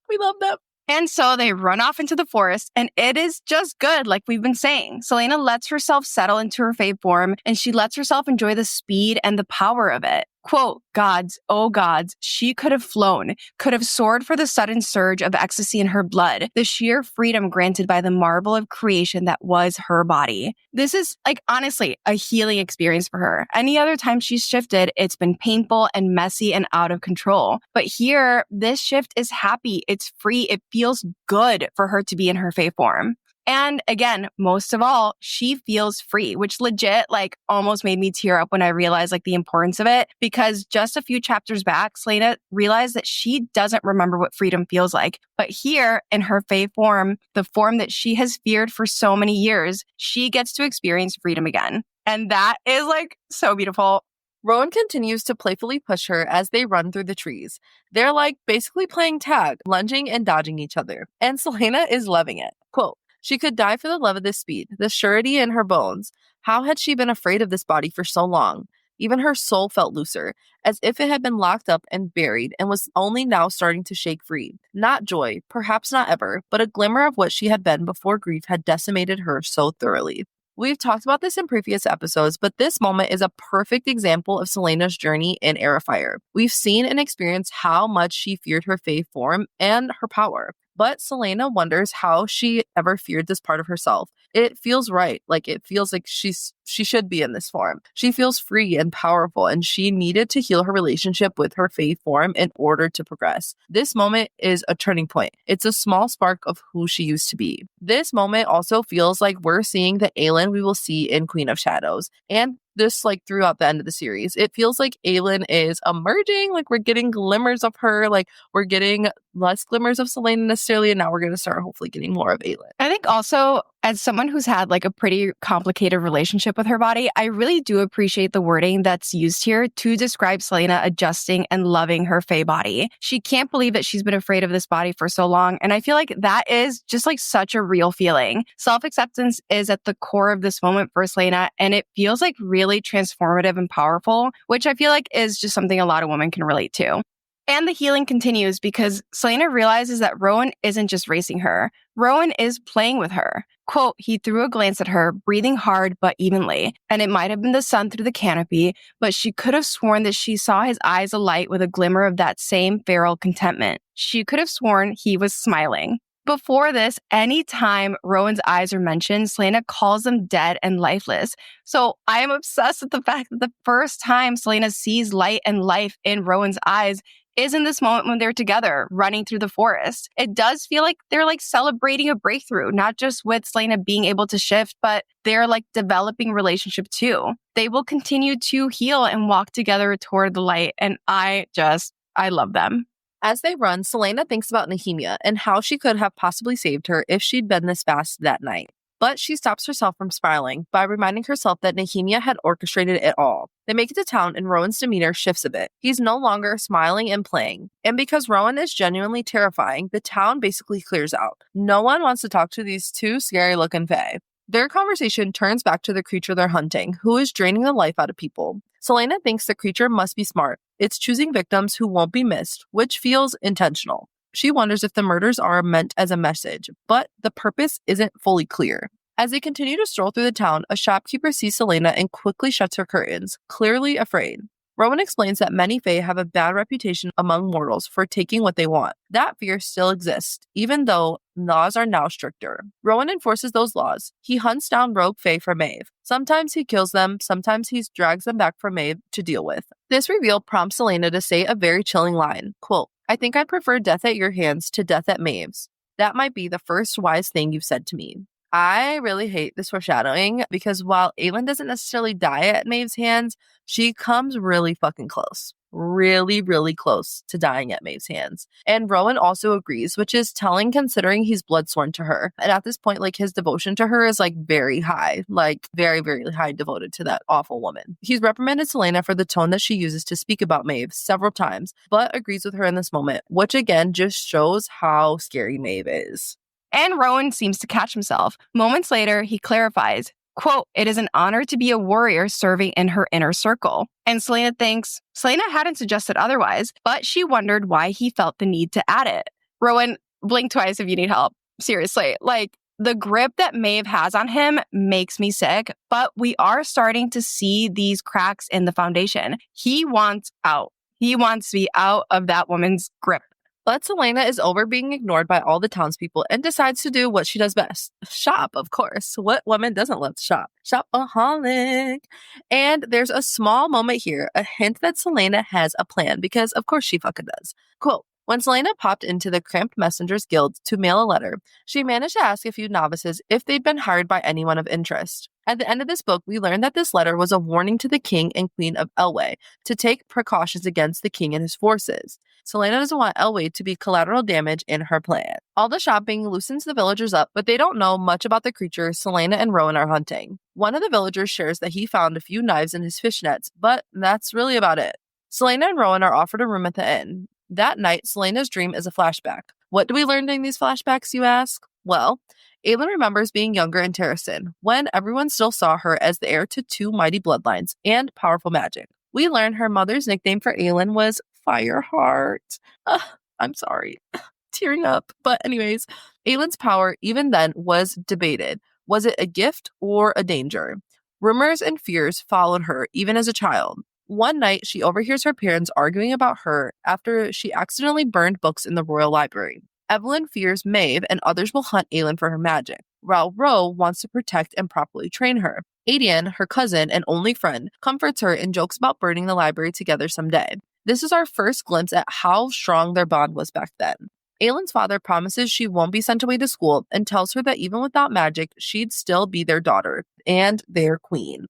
We love them. And so they run off into the forest, and it is just good, like we've been saying. Selena lets herself settle into her fae form, and she lets herself enjoy the speed and the power of it. Quote, gods, oh gods, she could have flown, could have soared for the sudden surge of ecstasy in her blood, the sheer freedom granted by the marvel of creation that was her body. This is, honestly, a healing experience for her. Any other time she's shifted, it's been painful and messy and out of control. But here, this shift is happy, it's free, it feels good for her to be in her fae form. And again, most of all, she feels free, which legit almost made me tear up when I realized the importance of it, because just a few chapters back, Selena realized that she doesn't remember what freedom feels like. But here in her fae form, the form that she has feared for so many years, she gets to experience freedom again. And that is so beautiful. Rowan continues to playfully push her as they run through the trees. They're basically playing tag, lunging and dodging each other. And Selena is loving it. Quote, she could die for the love of this speed, the surety in her bones. How had she been afraid of this body for so long? Even her soul felt looser, as if it had been locked up and buried and was only now starting to shake free. Not joy, perhaps not ever, but a glimmer of what she had been before grief had decimated her so thoroughly. We've talked about this in previous episodes, but this moment is a perfect example of Selena's journey in Heir of Fire. We've seen and experienced how much she feared her fae form and her power. But Selena wonders how she ever feared this part of herself. It feels right. It feels like she should be in this form. She feels free and powerful, and she needed to heal her relationship with her fae form in order to progress. This moment is a turning point. It's a small spark of who she used to be. This moment also feels like we're seeing the Aelin we will see in Queen of Shadows. And this throughout the end of the series, it feels like Aelin is emerging. We're getting glimmers of her. We're getting less glimmers of Selena necessarily, and now we're going to start hopefully getting more of Aelin. I think also, as someone who's had a pretty complicated relationship with her body, I really do appreciate the wording that's used here to describe Selena adjusting and loving her fae body. She can't believe that she's been afraid of this body for so long, and I feel like that is just such a real feeling. Self-acceptance is at the core of this moment for Selena, and it feels really transformative and powerful, which I feel is just something a lot of women can relate to. And the healing continues because Selena realizes that Rowan isn't just racing her. Rowan is playing with her. Quote, he threw a glance at her, breathing hard but evenly, and it might have been the sun through the canopy, but she could have sworn that she saw his eyes alight with a glimmer of that same feral contentment. She could have sworn he was smiling. Before this, anytime Rowan's eyes are mentioned, Selena calls them dead and lifeless. So I am obsessed with the fact that the first time Selena sees light and life in Rowan's eyes is in this moment when they're together, running through the forest. It does feel like they're like celebrating a breakthrough, not just with Selena being able to shift, but they're like developing relationship too. They will continue to heal and walk together toward the light. And I love them. As they run, Selena thinks about Nehemia and how she could have possibly saved her if she'd been this fast that night. But she stops herself from spiraling by reminding herself that Nehemia had orchestrated it all. They make it to town and Rowan's demeanor shifts a bit. He's no longer smiling and playing. And because Rowan is genuinely terrifying, the town basically clears out. No one wants to talk to these two scary-looking fae. Their conversation turns back to the creature they're hunting, who is draining the life out of people. Selena thinks the creature must be smart. It's choosing victims who won't be missed, which feels intentional. She wonders if the murders are meant as a message, but the purpose isn't fully clear. As they continue to stroll through the town, a shopkeeper sees Selena and quickly shuts her curtains, clearly afraid. Rowan explains that many fae have a bad reputation among mortals for taking what they want. That fear still exists, even though laws are now stricter. Rowan enforces those laws. He hunts down rogue fae for Maeve. Sometimes he kills them, sometimes he drags them back for Maeve to deal with. This reveal prompts Selena to say a very chilling line, quote, "I think I'd prefer death at your hands to death at Maeve's. That might be the first wise thing you've said to me." I really hate this foreshadowing because while Aelin doesn't necessarily die at Maeve's hands, she comes really fucking close. Really, really close to dying at Maeve's hands. And Rowan also agrees, which is telling considering he's bloodsworn to her. And at this point, like his devotion to her is like very high, like very, very high devoted to that awful woman. He's reprimanded Selena for the tone that she uses to speak about Maeve several times, but agrees with her in this moment, which again just shows how scary Maeve is. And Rowan seems to catch himself. Moments later, he clarifies, quote, "It is an honor to be a warrior serving in her inner circle." And Selena thinks Selena hadn't suggested otherwise, but she wondered why he felt the need to add it. Rowan, blink twice if you need help. Seriously, like the grip that Maeve has on him makes me sick, but we are starting to see these cracks in the foundation. He wants out. He wants to be out of that woman's grip. But Selena is over being ignored by all the townspeople and decides to do what she does best. Shop, of course. What woman doesn't love to shop? Shopaholic. And there's a small moment here, a hint that Selena has a plan, because of course she fucking does. Quote, "When Selena popped into the Cramped Messengers Guild to mail a letter, she managed to ask a few novices if they'd been hired by anyone of interest. At the end of this book, we learned that this letter was a warning to the king and queen of Elwë to take precautions against the king and his forces. Selena doesn't want Elwë to be collateral damage in her plan. All the shopping loosens the villagers up, but they don't know much about the creature Selena and Rowan are hunting. One of the villagers shares that he found a few knives in his fishnets, but that's really about it. Selena and Rowan are offered a room at the inn. That night, Selena's dream is a flashback. What do we learn during these flashbacks, you ask? Well, Aelin remembers being younger in Terrasen, when everyone still saw her as the heir to two mighty bloodlines and powerful magic. We learn her mother's nickname for Aelin was Fireheart. I'm sorry. Tearing up. But anyways, Aelin's power even then was debated. Was it a gift or a danger? Rumors and fears followed her even as a child. One night, she overhears her parents arguing about her after she accidentally burned books in the royal library. Evelyn fears Maeve and others will hunt Aelin for her magic, while Ro wants to protect and properly train her. Adian, her cousin and only friend, comforts her and jokes about burning the library together someday. This is our first glimpse at how strong their bond was back then. Aelin's father promises she won't be sent away to school and tells her that even without magic, she'd still be their daughter and their queen.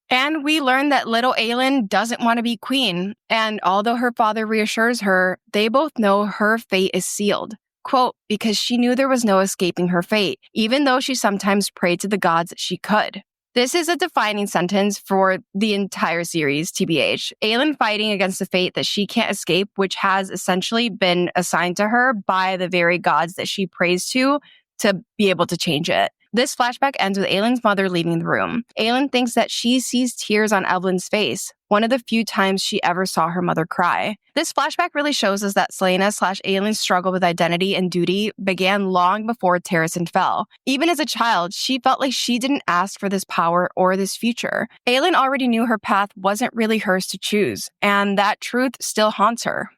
And we learn that little Aelin doesn't want to be queen. And although her father reassures her, they both know her fate is sealed. Quote, because she knew there was no escaping her fate, even though she sometimes prayed to the gods that she could. This is a defining sentence for the entire series, TBH. Aelin fighting against the fate that she can't escape, which has essentially been assigned to her by the very gods that she prays to be able to change it. This flashback ends with Aelin's mother leaving the room. Aelin thinks that she sees tears on Evelyn's face, one of the few times she ever saw her mother cry. This flashback really shows us that Selena/Aelin's struggle with identity and duty began long before Terrasen fell. Even as a child, she felt like she didn't ask for this power or this future. Aelin already knew her path wasn't really hers to choose, and that truth still haunts her.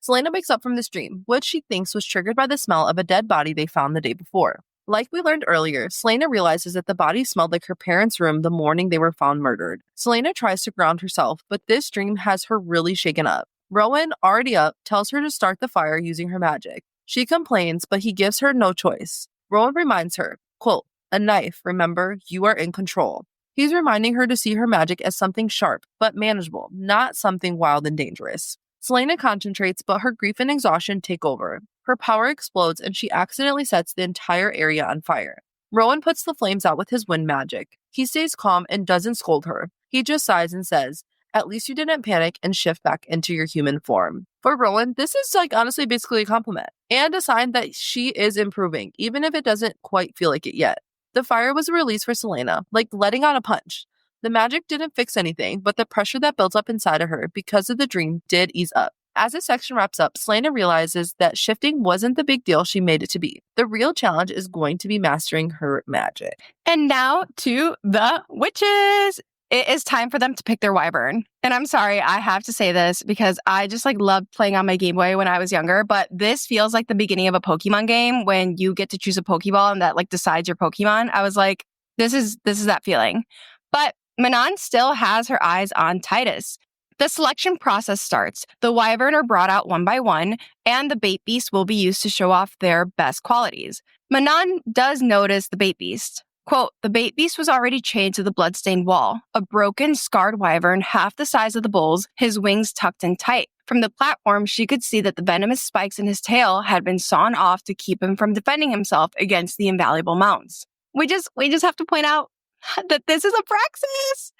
Selena wakes up from this dream, which she thinks was triggered by the smell of a dead body they found the day before. Like we learned earlier, Selena realizes that the body smelled like her parents' room the morning they were found murdered. Selena tries to ground herself, but this dream has her really shaken up. Rowan, already up, tells her to start the fire using her magic. She complains, but he gives her no choice. Rowan reminds her, quote, "A knife, remember, you are in control." He's reminding her to see her magic as something sharp, but manageable, not something wild and dangerous. Selena concentrates, but her grief and exhaustion take over. Her power explodes and she accidentally sets the entire area on fire. Rowan puts the flames out with his wind magic. He stays calm and doesn't scold her. He just sighs and says, "At least you didn't panic and shift back into your human form." For Rowan, this is honestly basically a compliment and a sign that she is improving, even if it doesn't quite feel like it yet. The fire was a release for Selena, like letting out a punch. The magic didn't fix anything, but the pressure that built up inside of her because of the dream did ease up. As this section wraps up, Selena realizes that shifting wasn't the big deal she made it to be. The real challenge is going to be mastering her magic. And now to the witches. It is time for them to pick their wyvern. And I'm sorry, I have to say this because I just loved playing on my Game Boy when I was younger, but this feels like the beginning of a Pokemon game when you get to choose a Pokeball and that decides your Pokemon. I was like, this is that feeling. But Manon still has her eyes on Titus. The selection process starts. The wyvern are brought out one by one, and the bait beast will be used to show off their best qualities. Manon does notice the bait beast. Quote, "The bait beast was already chained to the bloodstained wall. A broken, scarred wyvern, half the size of the bull's, his wings tucked in tight. From the platform, she could see that the venomous spikes in his tail had been sawn off to keep him from defending himself against the invaluable mounts." We just have to point out that this is Abraxas.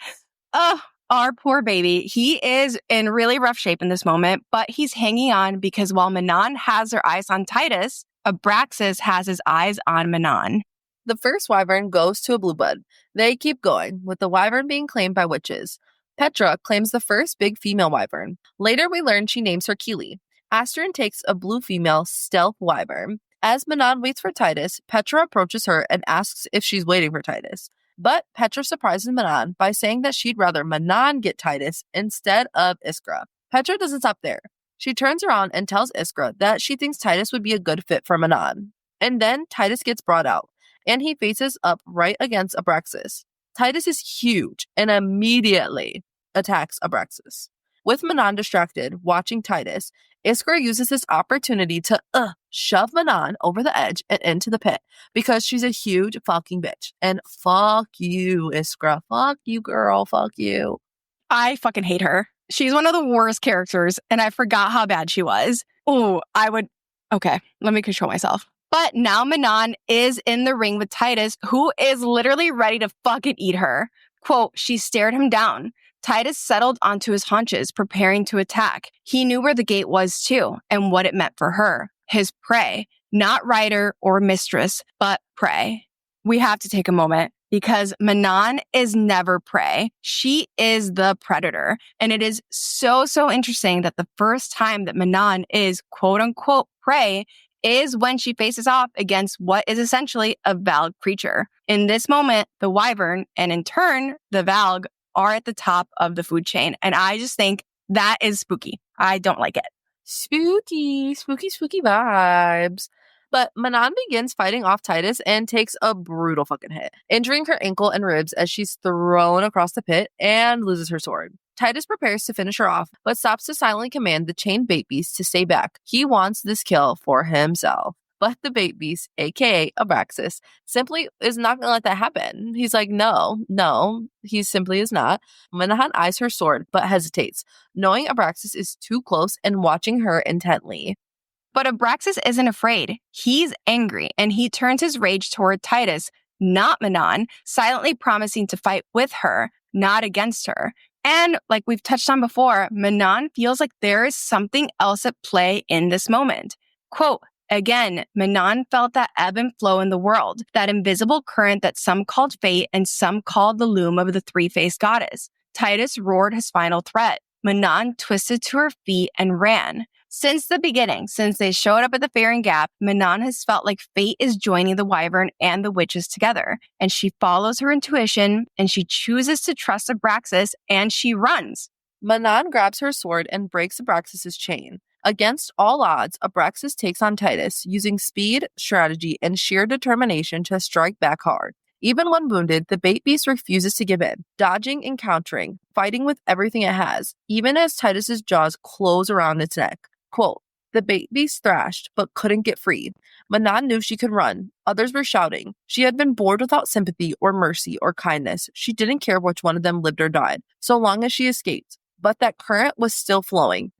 Oh, our poor baby. He is in really rough shape in this moment, but he's hanging on because while Manon has her eyes on Titus, Abraxas has his eyes on Manon. The first wyvern goes to a bluebud. They keep going, with the wyvern being claimed by witches. Petra claims the first big female wyvern. Later, we learn she names her Keely. Astrid takes a blue female stealth wyvern. As Manon waits for Titus, Petra approaches her and asks if she's waiting for Titus. But Petra surprises Manon by saying that she'd rather Manon get Titus instead of Iskra. Petra doesn't stop there. She turns around and tells Iskra that she thinks Titus would be a good fit for Manon. And then Titus gets brought out, and he faces up right against Abraxas. Titus is huge and immediately attacks Abraxas. With Manon distracted, watching Titus, Iskra uses this opportunity to shove Manon over the edge and into the pit because she's a huge fucking bitch. And fuck you, Iskra. Fuck you, girl. Fuck you. I fucking hate her. She's one of the worst characters, and I forgot how bad she was. Oh, okay, let me control myself. But now Manon is in the ring with Titus, who is literally ready to fucking eat her. Quote, "She stared him down. Titus settled onto his haunches, preparing to attack. He knew where the gate was too, and what it meant for her. His prey. Not rider or mistress, but prey." We have to take a moment because Manon is never prey. She is the predator. And it is so interesting that the first time that Manon is quote unquote prey is when she faces off against what is essentially a Valg creature. In this moment, the wyvern and in turn, the Valg are at the top of the food chain. And I just think that is spooky. I don't like it. Spooky vibes. But Manon begins fighting off Titus and takes a brutal fucking hit, injuring her ankle and ribs as she's thrown across the pit and loses her sword. Titus prepares to finish her off, but stops to silently command the chained bait beast to stay back. He wants this kill for himself. But the bait beast, aka Abraxas, simply is not going to let that happen. He's like, no, he simply is not. Manon eyes her sword, but hesitates, knowing Abraxas is too close and watching her intently. But Abraxas isn't afraid. He's angry, and he turns his rage toward Titus, not Manon, silently promising to fight with her, not against her. And like we've touched on before, Manon feels like there is something else at play in this moment. Quote, again, Manon felt that ebb and flow in the world, that invisible current that some called fate and some called the loom of the three-faced goddess. Titus roared his final threat. Manon twisted to her feet and ran. Since the beginning, since they showed up at the Faring Gap, Manon has felt like fate is joining the Wyvern and the witches together. And she follows her intuition, and she chooses to trust Abraxas, and she runs. Manon grabs her sword and breaks Abraxas' chain. Against all odds, Abraxas takes on Titus, using speed, strategy, and sheer determination to strike back hard. Even when wounded, the bait beast refuses to give in, dodging and countering, fighting with everything it has, even as Titus's jaws close around its neck. Quote, the bait beast thrashed, but couldn't get free. Manon knew she could run. Others were shouting. She had been bored without sympathy or mercy or kindness. She didn't care which one of them lived or died, so long as she escaped. But that current was still flowing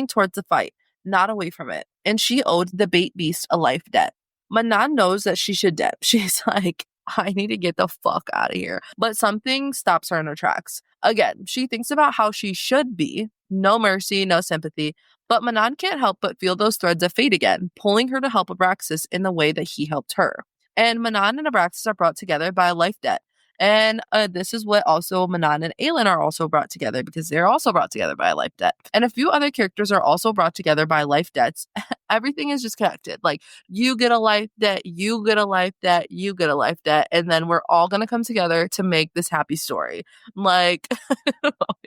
towards the fight, not away from it. And she owed the bait beast a life debt. Manon knows that she should dip. She's like, I need to get the fuck out of here. But something stops her in her tracks. Again, she thinks about how she should be. No mercy, no sympathy. But Manon can't help but feel those threads of fate again, pulling her to help Abraxas in the way that he helped her. And Manon and Abraxas are brought together by a life debt. And this is what also Manon and Aelin are also brought together, because they're also brought together by a life debt. And a few other characters are also brought together by life debts. Everything is just connected. Like, you get a life debt, you get a life debt, you get a life debt, and then we're all going to come together to make this happy story. Like,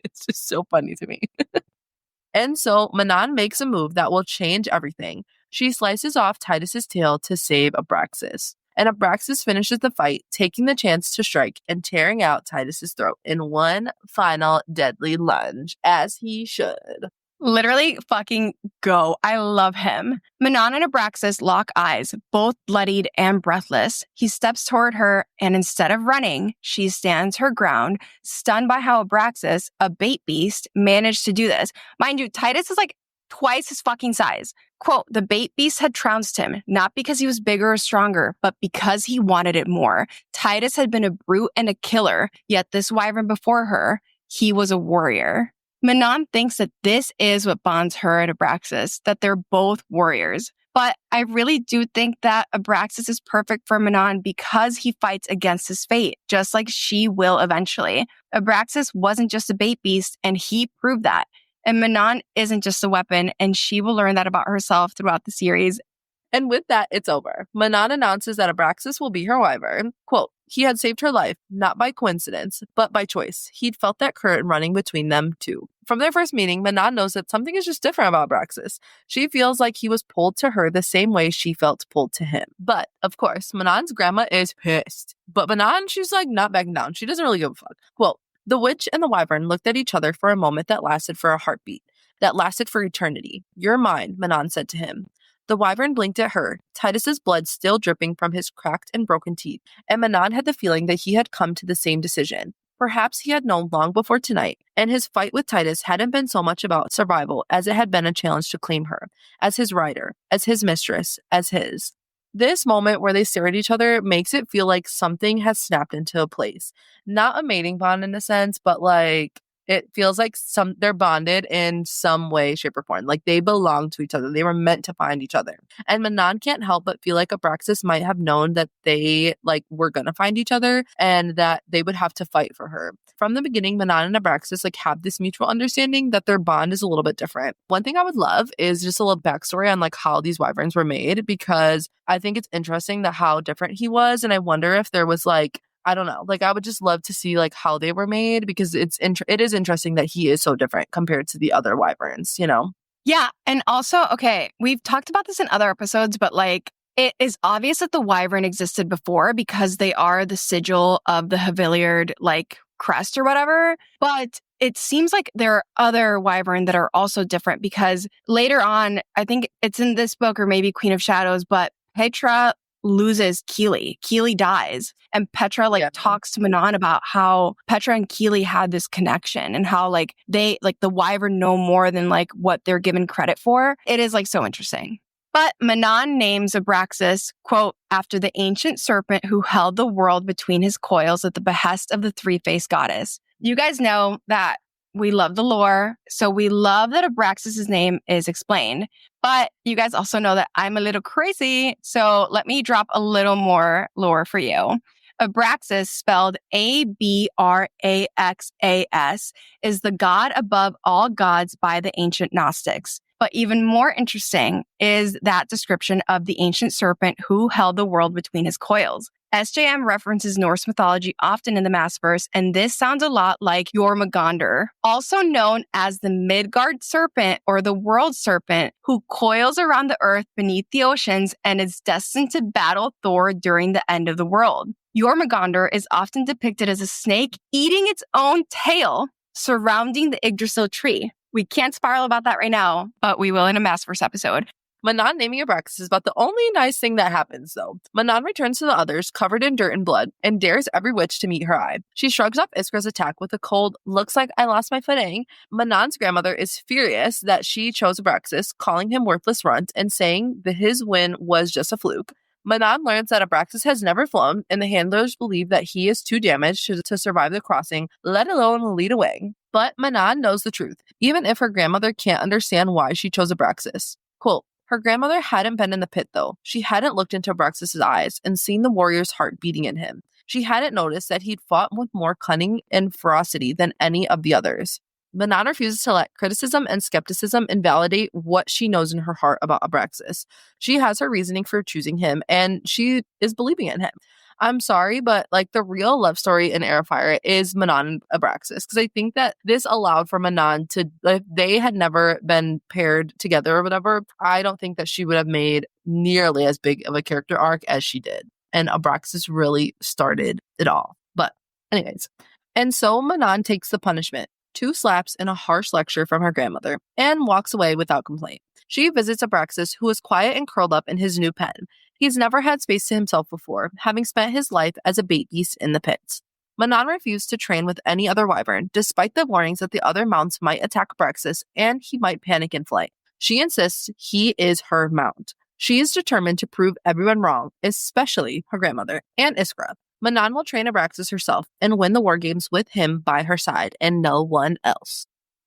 it's just so funny to me. And so Manon makes a move that will change everything. She slices off Titus's tail to save Abraxas. And Abraxas finishes the fight, taking the chance to strike and tearing out Titus's throat in one final deadly lunge, as he should. Literally fucking go. I love him. Manon and Abraxas lock eyes, both bloodied and breathless. He steps toward her, and instead of running, she stands her ground, stunned by how Abraxas, a bait beast, managed to do this. Mind you, Titus is like twice his fucking size. Quote, the bait beast had trounced him, not because he was bigger or stronger, but because he wanted it more. Titus had been a brute and a killer, yet this wyvern before her, he was a warrior. Manon thinks that this is what bonds her and Abraxas, that they're both warriors. But I really do think that Abraxas is perfect for Manon because he fights against his fate, just like she will eventually. Abraxas wasn't just a bait beast, and he proved that. And Manon isn't just a weapon, and she will learn that about herself throughout the series. And with that, it's over. Manon announces that Abraxas will be her wyvern. Quote, he had saved her life, not by coincidence, but by choice. He'd felt that current running between them too. From their first meeting, Manon knows that something is just different about Abraxas. She feels like he was pulled to her the same way she felt pulled to him. But, of course, Manon's grandma is pissed. But Manon, she's like not backing down. She doesn't really give a fuck. Quote, the witch and the wyvern looked at each other for a moment that lasted for a heartbeat, that lasted for eternity. You're mine, Manon said to him. The wyvern blinked at her, Titus's blood still dripping from his cracked and broken teeth, and Manon had the feeling that he had come to the same decision. Perhaps he had known long before tonight, and his fight with Titus hadn't been so much about survival as it had been a challenge to claim her, as his rider, as his mistress, as his. This moment where they stare at each other makes it feel like something has snapped into a place. Not a mating bond in a sense, but like it feels like they're bonded in some way, shape, or form. Like they belong to each other. They were meant to find each other. And Manon can't help but feel like Abraxas might have known that they were gonna find each other and that they would have to fight for her. From the beginning, Manon and Abraxas have this mutual understanding that their bond is a little bit different. One thing I would love is just a little backstory on how these wyverns were made, because I think it's interesting that how different he was, and I wonder if there was I don't know. I would just love to see how they were made, because it is interesting that he is so different compared to the other wyverns, you know? Yeah. And also, okay, we've talked about this in other episodes, but it is obvious that the wyvern existed before because they are the sigil of the Haviliard, crest or whatever. But it seems like there are other wyvern that are also different, because later on, I think it's in this book or maybe Queen of Shadows, but Petra loses Keely. Keely dies. And Petra talks to Manon about how Petra and Keely had this connection and how they the wyvern know more than what they're given credit for. It is so interesting. But Manon names Abraxas, quote, after the ancient serpent who held the world between his coils at the behest of the three-faced goddess. You guys know that we love the lore, so we love that Abraxas' name is explained. But you guys also know that I'm a little crazy, so let me drop a little more lore for you. Abraxas, spelled Abraxas, is the god above all gods by the ancient Gnostics. But even more interesting is that description of the ancient serpent who held the world between his coils. SJM references Norse mythology often in the Maasverse, and this sounds a lot like Jormungandr, also known as the Midgard serpent or the world serpent, who coils around the earth beneath the oceans and is destined to battle Thor during the end of the world. Jormungandr is often depicted as a snake eating its own tail, surrounding the Yggdrasil tree. We can't spiral about that right now, but we will in a Maasverse episode. Manon naming Abraxas is about the only nice thing that happens, though. Manon returns to the others, covered in dirt and blood, and dares every witch to meet her eye. She shrugs off Iskra's attack with a cold, looks like I lost my footing. Manon's grandmother is furious that she chose Abraxas, calling him worthless runt and saying that his win was just a fluke. Manon learns that Abraxas has never flown, and the handlers believe that he is too damaged to survive the crossing, let alone lead away. But Manon knows the truth, even if her grandmother can't understand why she chose Abraxas. Quote, her grandmother hadn't been in the pit, though. She hadn't looked into Abraxas' eyes and seen the warrior's heart beating in him. She hadn't noticed that he'd fought with more cunning and ferocity than any of the others. Manon refuses to let criticism and skepticism invalidate what she knows in her heart about Abraxas. She has her reasoning for choosing him, and she is believing in him. I'm sorry, but the real love story in Heir of Fire is Manon and Abraxas, because I think that this allowed for Manon to, if they had never been paired together or whatever, I don't think that she would have made nearly as big of a character arc as she did. And Abraxas really started it all. But anyways, and so Manon takes the punishment, 2 slaps and a harsh lecture from her grandmother, and walks away without complaint. She visits Abraxas, who is quiet and curled up in his new pen. He's never had space to himself before, having spent his life as a bait beast in the pits. Manon refused to train with any other wyvern, despite the warnings that the other mounts might attack Abraxas and he might panic in flight. She insists he is her mount. She is determined to prove everyone wrong, especially her grandmother and Iskra. Manon will train Abraxas herself and win the war games with him by her side and no one else.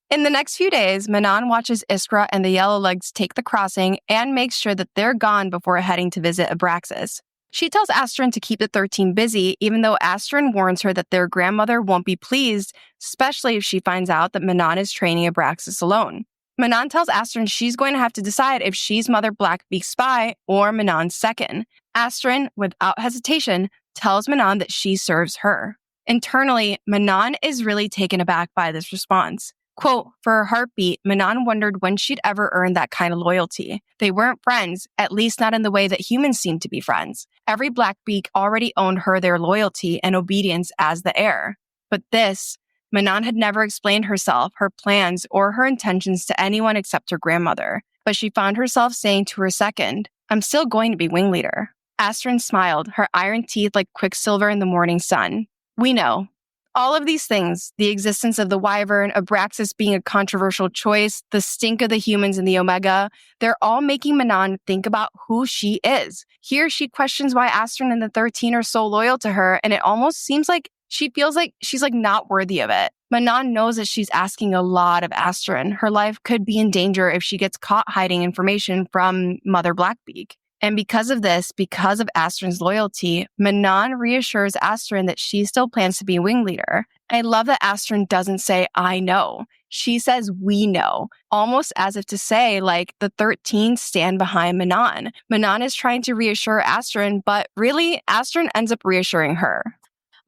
In the next few days, Manon watches Iskra and the Yellowlegs take the crossing and makes sure that they're gone before heading to visit Abraxas. She tells Astrid to keep the 13 busy, even though Astrid warns her that their grandmother won't be pleased, especially if she finds out that Manon is training Abraxas alone. Manon tells Astrid she's going to have to decide if she's Mother Blackbeak's spy or Manon's second. Astrid, without hesitation, tells Manon that she serves her. Internally, Manon is really taken aback by this response. Quote, for her heartbeat, Manon wondered when she'd ever earned that kind of loyalty. They weren't friends, at least not in the way that humans seem to be friends. Every Blackbeak already owned her their loyalty and obedience as the heir. But this, Manon had never explained herself, her plans, or her intentions to anyone except her grandmother. But she found herself saying to her second, I'm still going to be wing leader. Astrid smiled, her iron teeth like quicksilver in the morning sun. We know. All of these things, the existence of the wyvern, Abraxas being a controversial choice, the stink of the humans in the Omega, they're all making Manon think about who she is. Here she questions why Astrid and the 13 are so loyal to her, and it almost seems like she feels like she's not worthy of it. Manon knows that she's asking a lot of Astrid. Her life could be in danger if she gets caught hiding information from Mother Blackbeak. And because of this, because of Astrid's loyalty, Manon reassures Astrid that she still plans to be wing leader. I love that Astrid doesn't say, I know. She says, we know, almost as if to say, the 13 stand behind Manon. Manon is trying to reassure Astrid, but really, Astrid ends up reassuring her.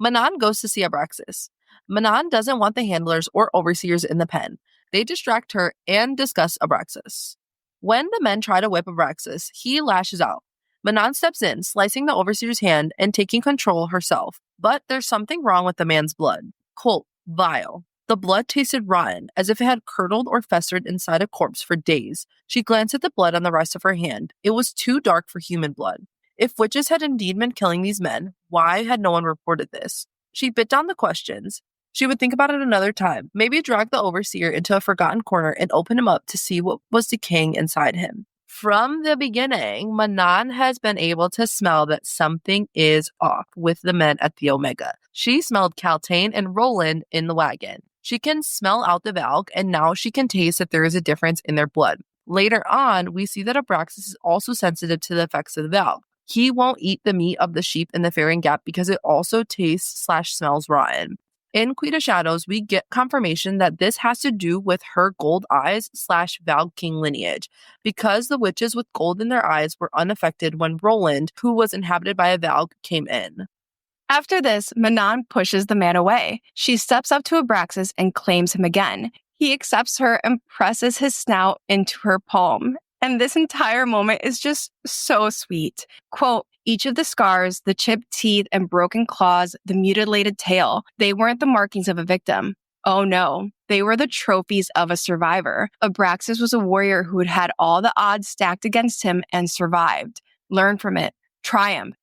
Manon goes to see Abraxas. Manon doesn't want the handlers or overseers in the pen. They distract her and discuss Abraxas. When the men try to whip Abraxas, he lashes out. Manon steps in, slicing the overseer's hand and taking control herself. But there's something wrong with the man's blood. Cold, vile. The blood tasted rotten, as if it had curdled or festered inside a corpse for days. She glanced at the blood on the rest of her hand. It was too dark for human blood. If witches had indeed been killing these men, why had no one reported this? She bit down the questions. She would think about it another time, maybe drag the overseer into a forgotten corner and open him up to see what was decaying inside him. From the beginning, Manon has been able to smell that something is off with the men at the Omega. She smelled Kaltain and Roland in the wagon. She can smell out the Valk, and now she can taste that there is a difference in their blood. Later on, we see that Abraxas is also sensitive to the effects of the Valk. He won't eat the meat of the sheep in the Faring Gap because it also tastes/smells rotten. In Queen of Shadows, we get confirmation that this has to do with her gold eyes / Valg King lineage, because the witches with gold in their eyes were unaffected when Roland, who was inhabited by a Valg, came in. After this, Manon pushes the man away. She steps up to Abraxas and claims him again. He accepts her and presses his snout into her palm. And this entire moment is just so sweet. Quote, each of the scars, the chipped teeth and broken claws, the mutilated tail, they weren't the markings of a victim. Oh no, they were the trophies of a survivor. Abraxas was a warrior who had had all the odds stacked against him and survived. Learn from it. Triumph.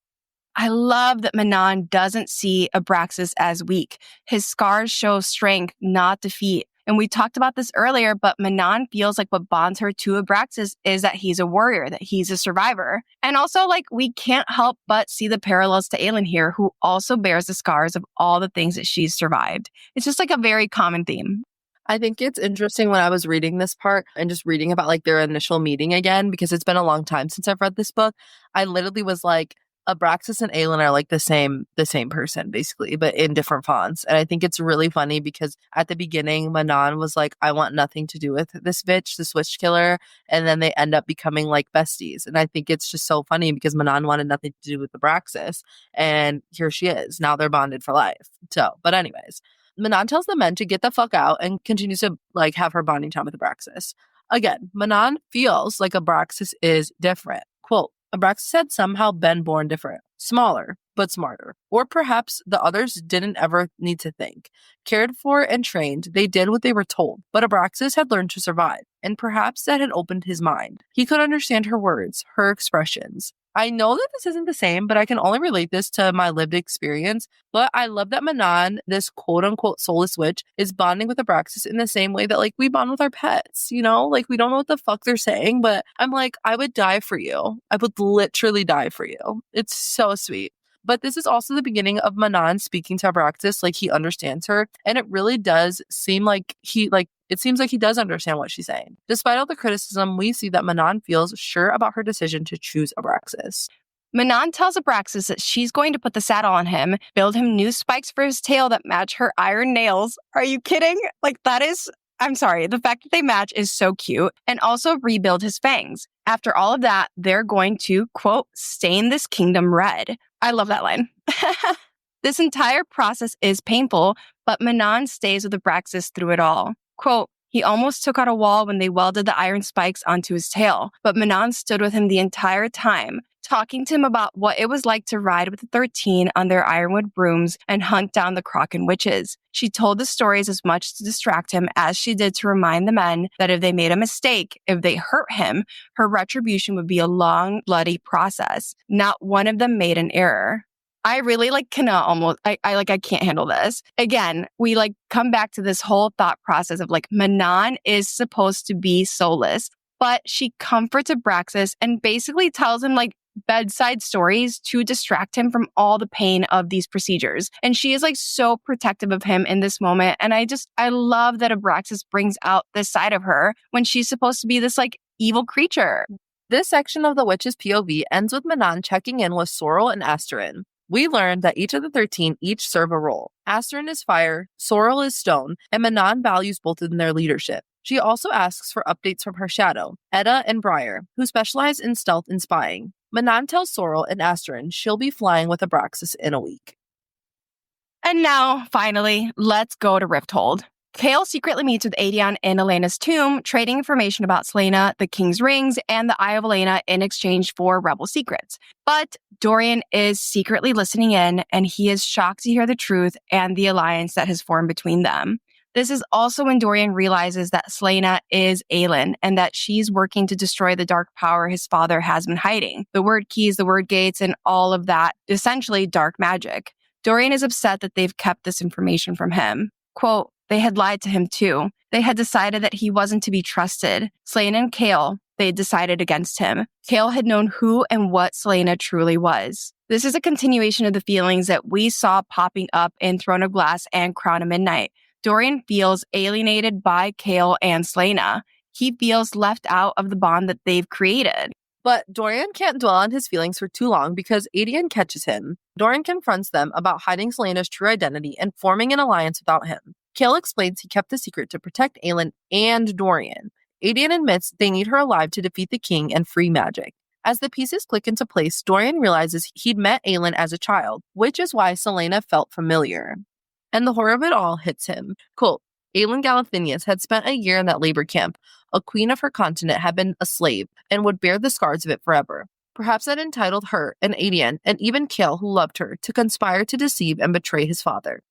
I love that Manon doesn't see Abraxas as weak. His scars show strength, not defeat. And we talked about this earlier, but Manon feels like what bonds her to Abraxas is that he's a warrior, that he's a survivor. And also, we can't help but see the parallels to Aelin here, who also bears the scars of all the things that she's survived. It's just a very common theme. I think it's interesting when I was reading this part and just reading about their initial meeting again, because it's been a long time since I've read this book. I literally was like, Abraxas and Aelin are the same person, basically, but in different fonts. And I think it's really funny because at the beginning, Manon was like, I want nothing to do with this bitch, this witch killer. And then they end up becoming besties. And I think it's just so funny because Manon wanted nothing to do with Abraxas. And here she is. Now they're bonded for life. So, but anyways, Manon tells the men to get the fuck out and continues to have her bonding time with Abraxas. Again, Manon feels like Abraxas is different. Quote, Abraxas had somehow been born different, smaller, but smarter. Or perhaps the others didn't ever need to think. Cared for and trained, they did what they were told. But Abraxas had learned to survive, and perhaps that had opened his mind. He could understand her words, her expressions. I know that this isn't the same, but I can only relate this to my lived experience. But I love that Manon, this quote-unquote soulless witch, is bonding with Abraxas in the same way that, we bond with our pets, we don't know what the fuck they're saying, but I'm like, I would die for you. I would literally die for you. It's so sweet. But this is also the beginning of Manon speaking to Abraxas like he understands her, and it really does seem like he does understand what she's saying. Despite all the criticism, we see that Manon feels sure about her decision to choose Abraxas. Manon tells Abraxas that she's going to put the saddle on him, build him new spikes for his tail that match her iron nails. Are you kidding? I'm sorry, the fact that they match is so cute. And also rebuild his fangs. After all of that, they're going to, quote, stain this kingdom red. I love that line. This entire process is painful, but Manon stays with Abraxas through it all. Quote, he almost took out a wall when they welded the iron spikes onto his tail, but Manon stood with him the entire time, talking to him about what it was like to ride with the 13 on their ironwood brooms and hunt down the Kraken witches. She told the stories as much to distract him as she did to remind the men that if they made a mistake, if they hurt him, her retribution would be a long, bloody process. Not one of them made an error. I really cannot almost, I can't handle this. Again, we come back to this whole thought process of Manon is supposed to be soulless, but she comforts Abraxas and basically tells him bedside stories to distract him from all the pain of these procedures. And she is so protective of him in this moment. And I love that Abraxas brings out this side of her when she's supposed to be this evil creature. This section of the witch's POV ends with Manon checking in with Sorrel and Asterin. We learned that each of the 13 each serve a role. Asterin is fire, Sorrel is stone, and Manon values both in their leadership. She also asks for updates from her shadow, Edda and Briar, who specialize in stealth and spying. Manon tells Sorrel and Asterin she'll be flying with Abraxas in a week. And now, finally, let's go to Rifthold. Chaol secretly meets with Aedion in Elena's tomb, trading information about Celaena, the King's Rings, and the Eye of Elena in exchange for rebel secrets. But Dorian is secretly listening in, and he is shocked to hear the truth and the alliance that has formed between them. This is also when Dorian realizes that Celaena is Aelin, and that she's working to destroy the dark power his father has been hiding. The word keys, the word gates, and all of that, essentially dark magic. Dorian is upset that they've kept this information from him. Quote, they had lied to him too. They had decided that he wasn't to be trusted. Celaena and Chaol, they had decided against him. Chaol had known who and what Celaena truly was. This is a continuation of the feelings that we saw popping up in Throne of Glass and Crown of Midnight. Dorian feels alienated by Chaol and Celaena. He feels left out of the bond that they've created. But Dorian can't dwell on his feelings for too long because Aedion catches him. Dorian confronts them about hiding Celaena's true identity and forming an alliance without him. Cale explains he kept the secret to protect Aelin and Dorian. Aedion admits they need her alive to defeat the king and free magic. As the pieces click into place, Dorian realizes he'd met Aelin as a child, which is why Celaena felt familiar. And the horror of it all hits him. Quote, Aelin Galathinius had spent a year in that labor camp. A queen of her continent had been a slave and would bear the scars of it forever. Perhaps that entitled her and Aedion and even Cale, who loved her, to conspire to deceive and betray his father.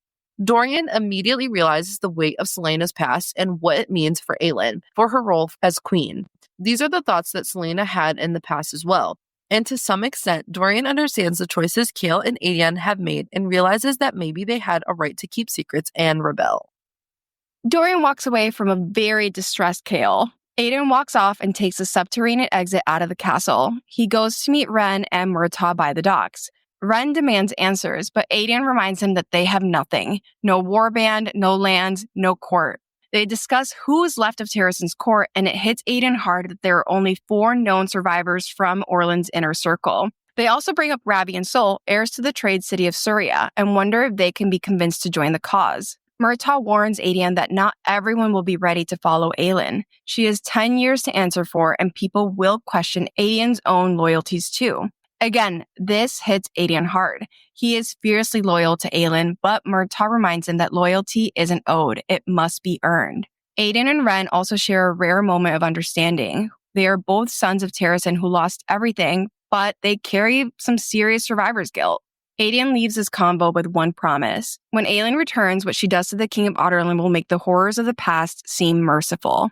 Dorian immediately realizes the weight of Celaena's past and what it means for Aelin, for her role as queen. These are the thoughts that Celaena had in the past as well. And to some extent, Dorian understands the choices Cale and Aedion have made and realizes that maybe they had a right to keep secrets and rebel. Dorian walks away from a very distressed Cale. Aedion walks off and takes a subterranean exit out of the castle. He goes to meet Ren and Murtaugh by the docks. Ren demands answers, but Aedion reminds him that they have nothing. No warband, no land, no court. They discuss who is left of Terrasen's court, and it hits Aedion hard that there are only 4 known survivors from Orlan's inner circle. They also bring up Ravi and Sol, heirs to the trade city of Surya, and wonder if they can be convinced to join the cause. Murtaugh warns Aedion that not everyone will be ready to follow Aelin. She has 10 years to answer for, and people will question Aedion's own loyalties too. Again, this hits Aedion hard. He is fiercely loyal to Aelin, but Murtaugh reminds him that loyalty isn't owed, it must be earned. Aedion and Ren also share a rare moment of understanding. They are both sons of Terrasen who lost everything, but they carry some serious survivor's guilt. Aedion leaves his convo with one promise. When Aelin returns, what she does to the King of Otterland will make the horrors of the past seem merciful.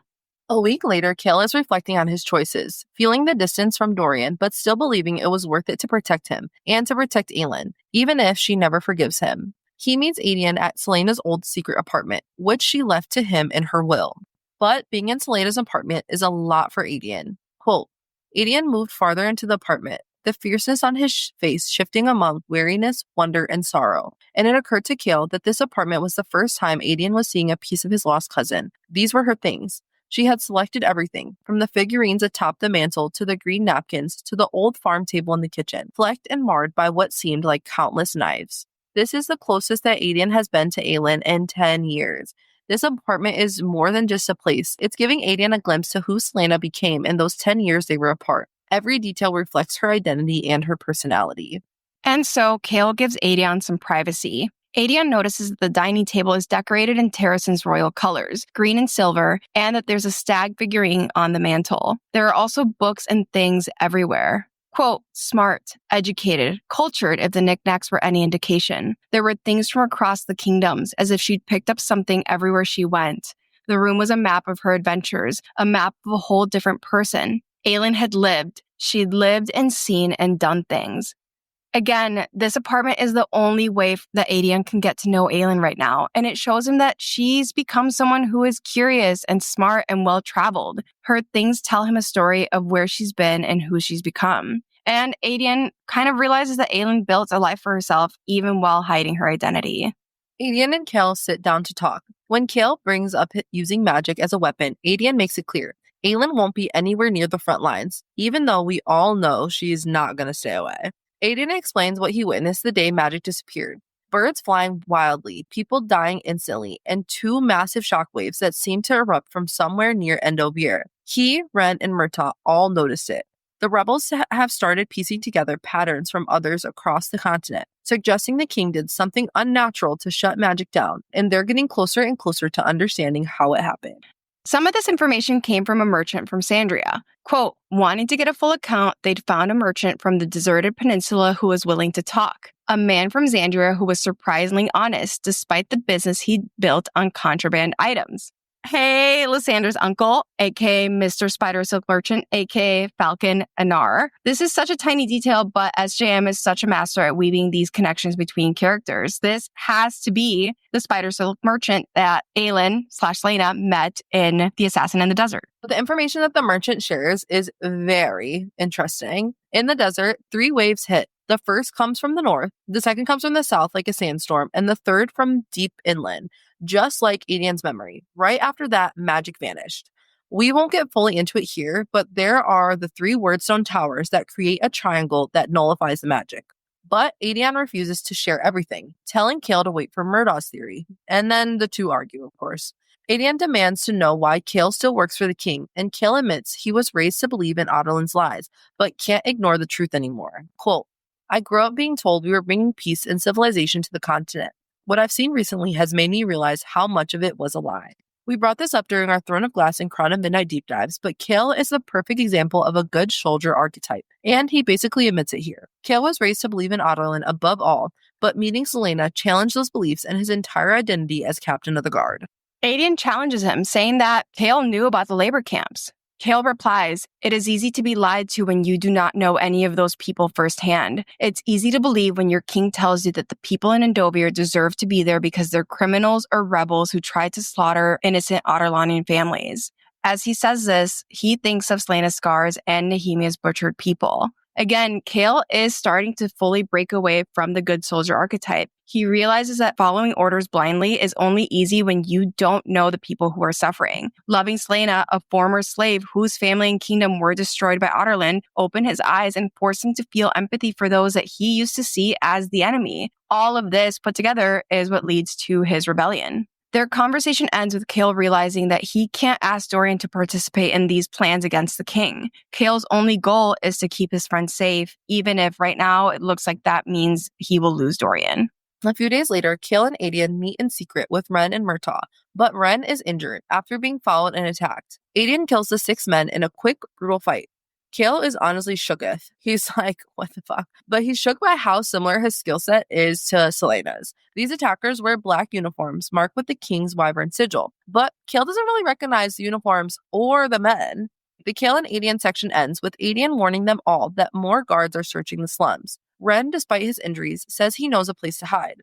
A week later, Cale is reflecting on his choices, feeling the distance from Dorian, but still believing it was worth it to protect him and to protect Aelin, even if she never forgives him. He meets Aedion at Celaena's old secret apartment, which she left to him in her will. But being in Celaena's apartment is a lot for Aedion. Quote, Aedion moved farther into the apartment, the fierceness on his face shifting among weariness, wonder, and sorrow. And it occurred to Cale that this apartment was the first time Aedion was seeing a piece of his lost cousin. These were her things. She had selected everything, from the figurines atop the mantel to the green napkins to the old farm table in the kitchen, flecked and marred by what seemed like countless knives. This is the closest that Aedion has been to Aelin in 10 years. This apartment is more than just a place. It's giving Aedion a glimpse to who Celaena became in those 10 years they were apart. Every detail reflects her identity and her personality. And so Cale gives Aedion some privacy. Aedion notices that the dining table is decorated in Terrasen's royal colors, green and silver, and that there's a stag figurine on the mantle. There are also books and things everywhere. Quote, smart, educated, cultured if the knickknacks were any indication. There were things from across the kingdoms, as if she'd picked up something everywhere she went. The room was a map of her adventures, a map of a whole different person. Aelin had lived. She'd lived and seen and done things. Again, this apartment is the only way that Aedion can get to know Aelin right now, and it shows him that she's become someone who is curious and smart and well-traveled. Her things tell him a story of where she's been and who she's become. And Aedion kind of realizes that Aelin built a life for herself even while hiding her identity. Aedion and Cale sit down to talk. When Cale brings up using magic as a weapon, Aedion makes it clear Aelin won't be anywhere near the front lines, even though we all know she's not going to stay away. Aedion explains what he witnessed the day magic disappeared. Birds flying wildly, people dying instantly, and 2 massive shockwaves that seemed to erupt from somewhere near Endovir. He, Ren, and Murtaugh all noticed it. The rebels have started piecing together patterns from others across the continent, suggesting the king did something unnatural to shut magic down, and they're getting closer and closer to understanding how it happened. Some of this information came from a merchant from Sandria. Quote, wanting to get a full account, they'd found a merchant from the deserted peninsula who was willing to talk. A man from Xandria who was surprisingly honest despite the business he'd built on contraband items. Hey, Lysander's uncle, aka Mr. Spider Silk Merchant, aka Falcon Anar. This is such a tiny detail, but SJM is such a master at weaving these connections between characters. This has to be the Spider Silk Merchant that Aelin/Celaena met in The Assassin in the Desert. The information that the merchant shares is very interesting. In the desert, 3 waves hit. The first comes from the north, the second comes from the south like a sandstorm, and the third from deep inland, just like Aedion's memory. Right after that, magic vanished. We won't get fully into it here, but there are the 3 wordstone towers that create a triangle that nullifies the magic. But Adian refuses to share everything, telling Kale to wait for Murdaugh's theory. And then the two argue, of course. Adian demands to know why Kale still works for the king, and Kale admits he was raised to believe in Adarlan's lies, but can't ignore the truth anymore. Quote, I grew up being told we were bringing peace and civilization to the continent. What I've seen recently has made me realize how much of it was a lie. We brought this up during our Throne of Glass and Crown of Midnight deep dives, but Kale is the perfect example of a good soldier archetype, and he basically admits it here. Kale was raised to believe in Adarlan above all, but meeting Celaena challenged those beliefs and his entire identity as captain of the guard. Adian challenges him, saying that Kale knew about the labor camps. Kale replies, it is easy to be lied to when you do not know any of those people firsthand. It's easy to believe when your king tells you that the people in Endovir deserve to be there because they're criminals or rebels who tried to slaughter innocent Adarlanian families. As he says this, he thinks of Celaena's scars and Nehemia's butchered people. Again, Kale is starting to fully break away from the good soldier archetype. He realizes that following orders blindly is only easy when you don't know the people who are suffering. Loving Celaena, a former slave whose family and kingdom were destroyed by Adarlan, opened his eyes and forced him to feel empathy for those that he used to see as the enemy. All of this put together is what leads to his rebellion. Their conversation ends with Kale realizing that he can't ask Dorian to participate in these plans against the king. Kale's only goal is to keep his friend safe, even if right now it looks like that means he will lose Dorian. A few days later, Kale and Adian meet in secret with Ren and Murtaugh, but Ren is injured after being followed and attacked. Adian kills the 6 men in a quick, brutal fight. Kale is honestly shooketh. He's like, what the fuck? But he's shook by how similar his skill set is to Celaena's. These attackers wear black uniforms marked with the king's wyvern sigil, but Kale doesn't really recognize the uniforms or the men. The Kale and Adian section ends with Adian warning them all that more guards are searching the slums. Ren, despite his injuries, says he knows a place to hide.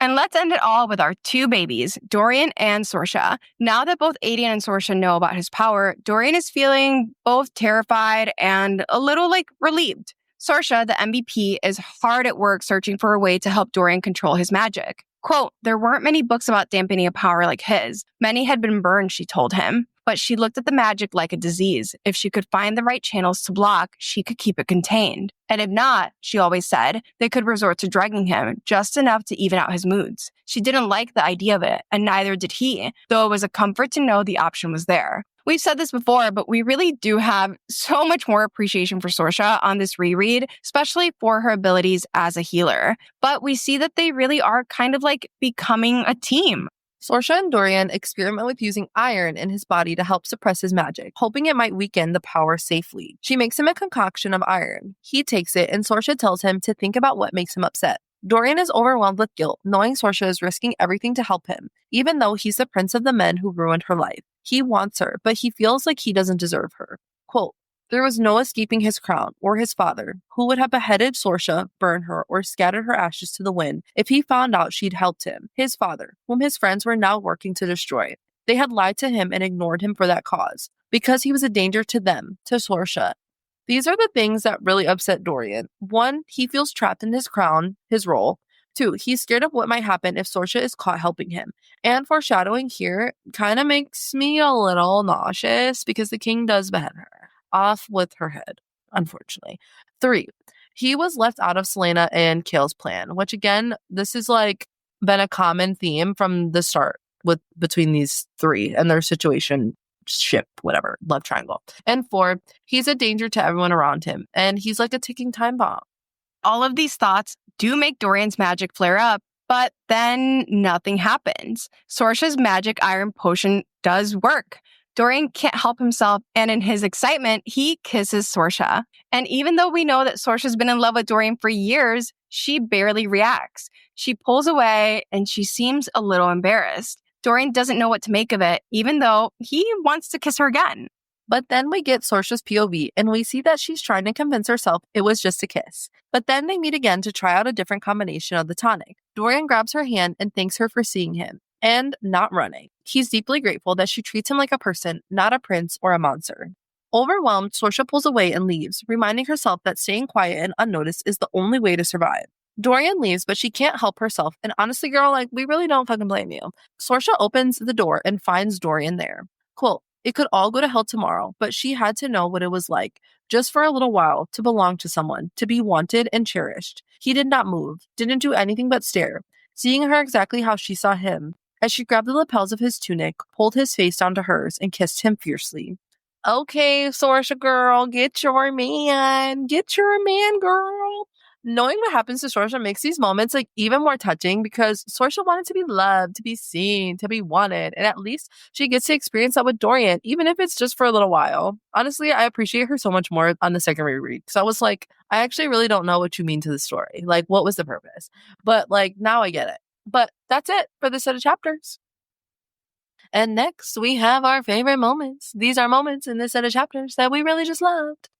And let's end it all with our 2 babies, Dorian and Sorsha. Now that both Adian and Sorsha know about his power, Dorian is feeling both terrified and a little relieved. Sorsha, the MVP, is hard at work searching for a way to help Dorian control his magic. Quote, there weren't many books about dampening a power like his. Many had been burned, she told him. But she looked at the magic like a disease. If she could find the right channels to block, she could keep it contained. And if not, she always said, they could resort to drugging him, just enough to even out his moods. She didn't like the idea of it, and neither did he, though it was a comfort to know the option was there. We've said this before, but we really do have so much more appreciation for Sorsha on this reread, especially for her abilities as a healer. But we see that they really are kind of becoming a team. Sorsha and Dorian experiment with using iron in his body to help suppress his magic, hoping it might weaken the power safely. She makes him a concoction of iron. He takes it, and Sorsha tells him to think about what makes him upset. Dorian is overwhelmed with guilt, knowing Sorsha is risking everything to help him, even though he's the prince of the men who ruined her life. He wants her, but he feels like he doesn't deserve her. Quote, there was no escaping his crown or his father, who would have beheaded Sorsha, burned her, or scattered her ashes to the wind if he found out she'd helped him, his father, whom his friends were now working to destroy. They had lied to him and ignored him for that cause, because he was a danger to them, to Sorsha. These are the things that really upset Dorian. 1, he feels trapped in his crown, his role. 2, he's scared of what might happen if Sorsha is caught helping him. And foreshadowing here kind of makes me a little nauseous because the king does behead her. Off with her head, unfortunately. 3, he was left out of Celaena and Kale's plan, which again, this is been a common theme from the start between these 3 and their situation, ship, whatever, love triangle. And 4, he's a danger to everyone around him, and he's like a ticking time bomb. All of these thoughts do make Dorian's magic flare up, but then nothing happens. Sorsha's magic iron potion does work. Dorian can't help himself, and in his excitement, he kisses Sorsha. And even though we know that Sorsha's been in love with Dorian for years, she barely reacts. She pulls away, and she seems a little embarrassed. Dorian doesn't know what to make of it, even though he wants to kiss her again. But then we get Sorsha's POV, and we see that she's trying to convince herself it was just a kiss. But then they meet again to try out a different combination of the tonic. Dorian grabs her hand and thanks her for seeing him, and not running. He's deeply grateful that she treats him like a person, not a prince or a monster. Overwhelmed, Sorsha pulls away and leaves, reminding herself that staying quiet and unnoticed is the only way to survive. Dorian leaves, but she can't help herself, and honestly, girl, we really don't fucking blame you. Sorsha opens the door and finds Dorian there. Quote, It could all go to hell tomorrow, but she had to know what it was like, just for a little while, to belong to someone, to be wanted and cherished. He did not move, didn't do anything but stare, seeing her exactly how she saw him, as she grabbed the lapels of his tunic, pulled his face down to hers, and kissed him fiercely. Okay, Sorsha girl, get your man. Get your man, girl. Knowing what happens to Sorsha makes these moments like even more touching because Sorsha wanted to be loved, to be seen, to be wanted, and at least she gets to experience that with Dorian, even if it's just for a little while. Honestly, I appreciate her so much more on the second reread because I was like, I actually really don't know what you mean to the story. Like, what was the purpose? But like, now I get it. But that's it for this set of chapters. And next, we have our favorite moments. These are moments in this set of chapters that we really just loved.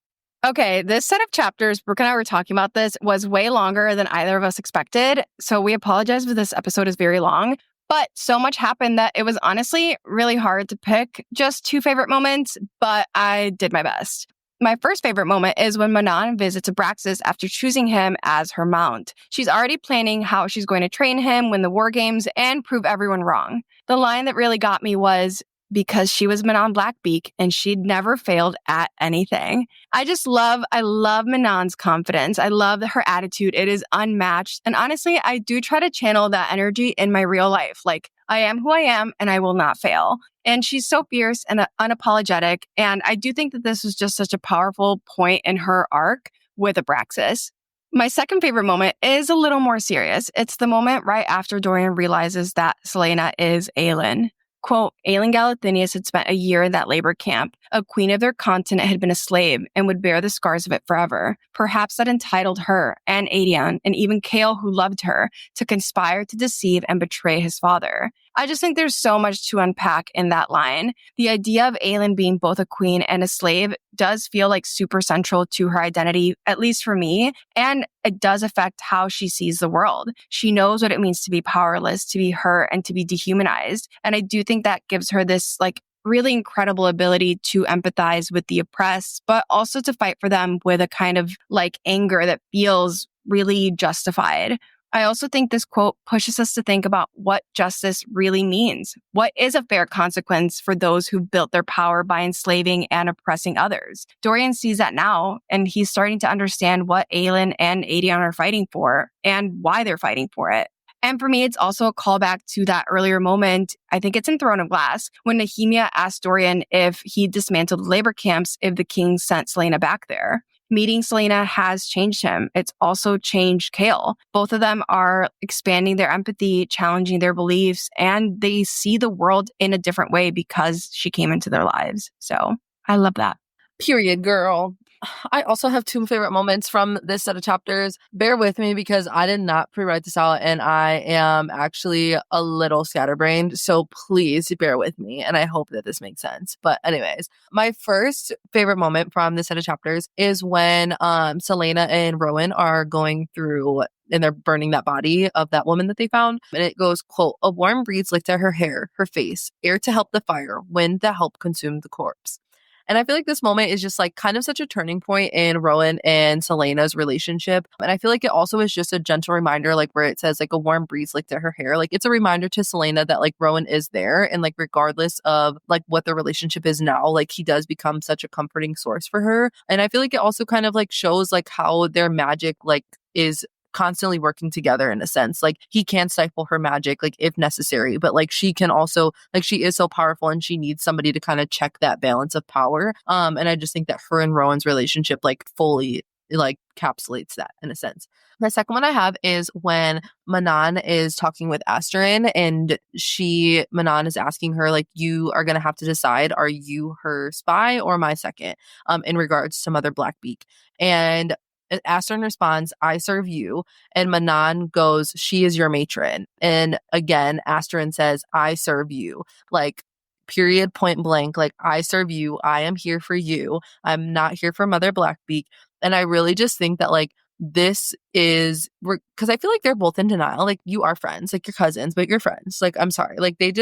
Okay, this set of chapters, Brooke and I were talking about this, was way longer than either of us expected. So we apologize if this episode is very long. But so much happened that it was honestly really hard to pick just two favorite moments, but I did my best. My first favorite moment is when Manon visits Abraxas after choosing him as her mount. She's already planning how she's going to train him, win the war games, and prove everyone wrong. The line that really got me was, because she was Manon Blackbeak and she'd never failed at anything. I love Manon's confidence. I love her attitude. It is unmatched. And honestly, I do try to channel that energy in my real life. Like, I am who I am and I will not fail. And she's so fierce and unapologetic. And I do think that this was just such a powerful point in her arc with Abraxas. My second favorite moment is a little more serious. It's the moment right after Dorian realizes that Selena is Aelin. Quote, Aelin Galathynius had spent a year in that labor camp. A queen of their continent had been a slave and would bear the scars of it forever. Perhaps that entitled her and Aedion and even Chaol, who loved her, to conspire to deceive and betray his father. I just think there's so much to unpack in that line. The idea of Aelin being both a queen and a slave does feel like super central to her identity, at least for me, and it does affect how she sees the world. She knows what it means to be powerless, to be hurt, and to be dehumanized. And I do think that gives her this like really incredible ability to empathize with the oppressed, but also to fight for them with a kind of like anger that feels really justified. I also think this quote pushes us to think about what justice really means. What is a fair consequence for those who built their power by enslaving and oppressing others? Dorian sees that now, and he's starting to understand what Aelin and Aedion are fighting for and why they're fighting for it. And for me, it's also a callback to that earlier moment. I think it's in Throne of Glass, when Nehemia asked Dorian if he dismantled labor camps if the king sent Selena back there. Meeting Selena has changed him. It's also changed Chaol. Both of them are expanding their empathy, challenging their beliefs, and they see the world in a different way because she came into their lives. So I love that. Period, girl. I also have two favorite moments from this set of chapters. Bear with me because I did not pre-write this out and I am actually a little scatterbrained. So please bear with me and I hope that this makes sense. But anyways, my first favorite moment from this set of chapters is when Selena and Rowan are going through and they're burning that body of that woman that they found. And it goes, quote, a warm breeze licked at her hair, her face, air to help the fire, wind to help consume the corpse. And I feel like this moment is just like kind of such a turning point in Rowan and Selena's relationship. And I feel like it also is just a gentle reminder, like where it says like a warm breeze licked at her hair. Like it's a reminder to Selena that like Rowan is there. And like regardless of like what the relationship is now, like he does become such a comforting source for her. And I feel like it also kind of like shows like how their magic like is constantly working together in a sense. Like he can stifle her magic like if necessary, but like she can also like she is so powerful and she needs somebody to kind of check that balance of power. And I just think that her and Rowan's relationship like fully like encapsulates that in a sense. The second one I have is when Manon is talking with Asterin and Manon is asking her like, you are going to have to decide, are you her spy or my second in regards to Mother Blackbeak? And Asterin responds, I serve you. And Manon goes, she is your matron. And again, Asterin says, I serve you. Like, period, point blank. Like, I serve you. I am here for you. I'm not here for Mother Blackbeak. And I really just think that, like, this is because I feel like they're both in denial. Like, you are friends, like, you're cousins, but you're friends. Like, I'm sorry. Like, they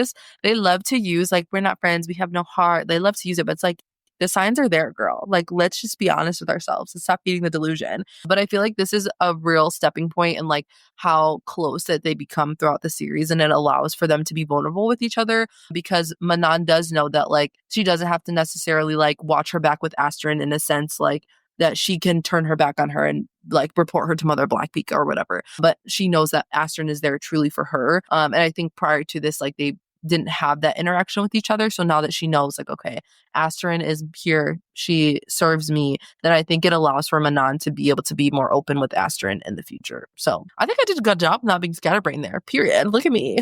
love to use, like, we're not friends. We have no heart. They love to use it. But it's like, the signs are there, girl. Like, let's just be honest with ourselves and stop feeding the delusion. But I feel like this is a real stepping point in like how close that they become throughout the series, and it allows for them to be vulnerable with each other, because Manon does know that like she doesn't have to necessarily like watch her back with Astrid, in a sense, like that she can turn her back on her and like report her to Mother Blackbeak or whatever. But she knows that Astrid is there truly for her. And I think prior to this, like they didn't have that interaction with each other. So now that she knows, like, okay, Astrid is here, she serves me, then I think it allows for Manon to be able to be more open with Astrid in the future. So I think I did a good job not being scatterbrained there, period. Look at me.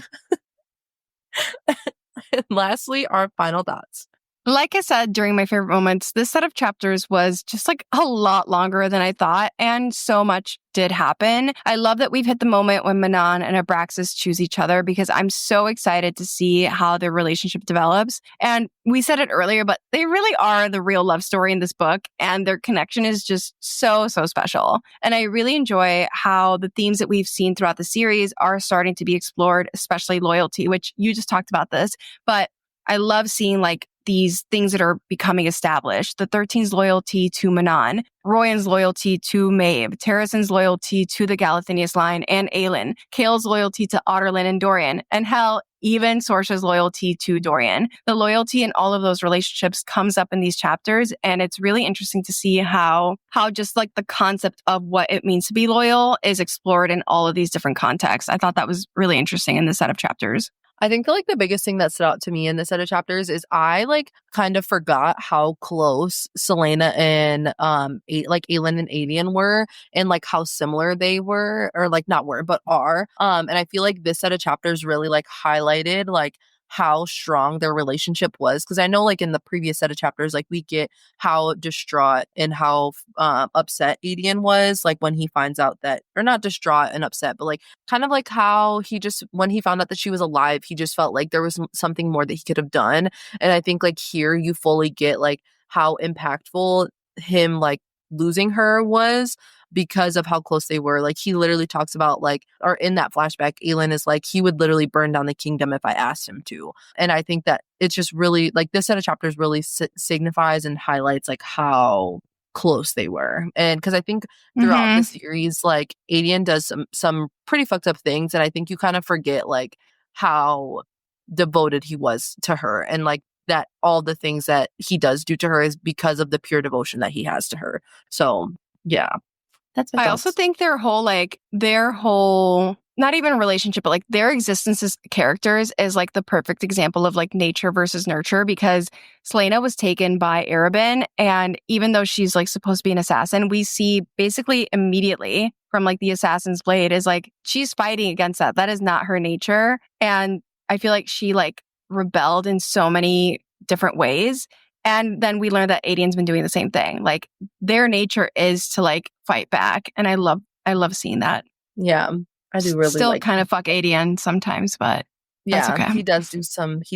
And lastly, our final thoughts. Like I said during my favorite moments, this set of chapters was just like a lot longer than I thought, and so much did happen. I love that we've hit the moment when Manon and Abraxas choose each other, because I'm so excited to see how their relationship develops. And we said it earlier, but they really are the real love story in this book, and their connection is just so special. And I really enjoy how the themes that we've seen throughout the series are starting to be explored, especially loyalty, which you just talked about this, but I love seeing like these things that are becoming established. The 13's loyalty to Manon, Royan's loyalty to Maeve, Terrasen's loyalty to the Galathinius line and Aelin, Kale's loyalty to Otterlin and Dorian, and hell, even Sorcia's loyalty to Dorian. The loyalty in all of those relationships comes up in these chapters, and it's really interesting to see how just like the concept of what it means to be loyal is explored in all of these different contexts. I thought that was really interesting in this set of chapters. I think like the biggest thing that stood out to me in this set of chapters is I like kind of forgot how close Selena and like Aelin and Adian were, and like how similar they were, or like not were but are. And I feel like this set of chapters really like highlighted like how strong their relationship was, because I know like in the previous set of chapters, like we get how distraught and how upset Adian was, like when he finds out that, or not distraught and upset, but like kind of like how he just, when he found out that she was alive, he just felt like there was something more that he could have done. And I think like here you fully get like how impactful him like losing her was, because of how close they were. Like he literally talks about like, or in that flashback, Aelin is like, he would literally burn down the kingdom if I asked him to. And I think that it's just really like this set of chapters really signifies and highlights like how close they were. And because I think throughout the series, like Adian does some pretty fucked up things, and I think you kind of forget like how devoted he was to her, and like that all the things that he does do to her is because of the pure devotion that he has to her. So yeah. That's my I thoughts. also think their whole, not even a relationship, but like their existence as characters is like the perfect example of like nature versus nurture, because Selena was taken by Arabin, and even though she's like supposed to be an assassin, we see basically immediately from like the assassin's blade is like she's fighting against that. That is not her nature. And I feel like she like rebelled in so many different ways. And then we learned that Adian's been doing the same thing. Like their nature is to like fight back. And I love seeing that. Yeah. I do really still like kind of fuck Adian sometimes, but yeah, that's okay. he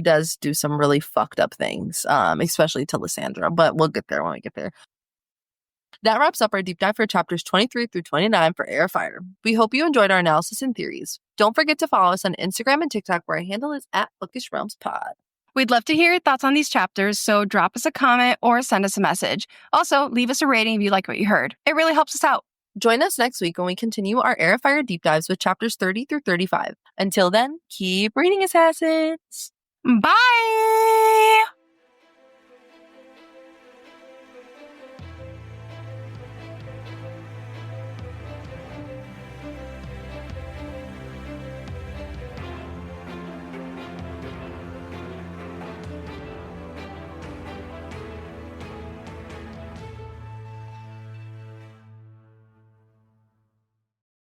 does do some really fucked up things, especially to Lysandra, but we'll get there when we get there. That wraps up our deep dive for chapters 23 through 29 for Heir of Fire. We hope you enjoyed our analysis and theories. Don't forget to follow us on Instagram and TikTok, where our handle is @BookishRealmsPod. We'd love to hear your thoughts on these chapters, so drop us a comment or send us a message. Also, leave us a rating if you like what you heard. It really helps us out. Join us next week when we continue our Heir of Fire deep dives with chapters 30 through 35. Until then, keep reading, assassins! Bye!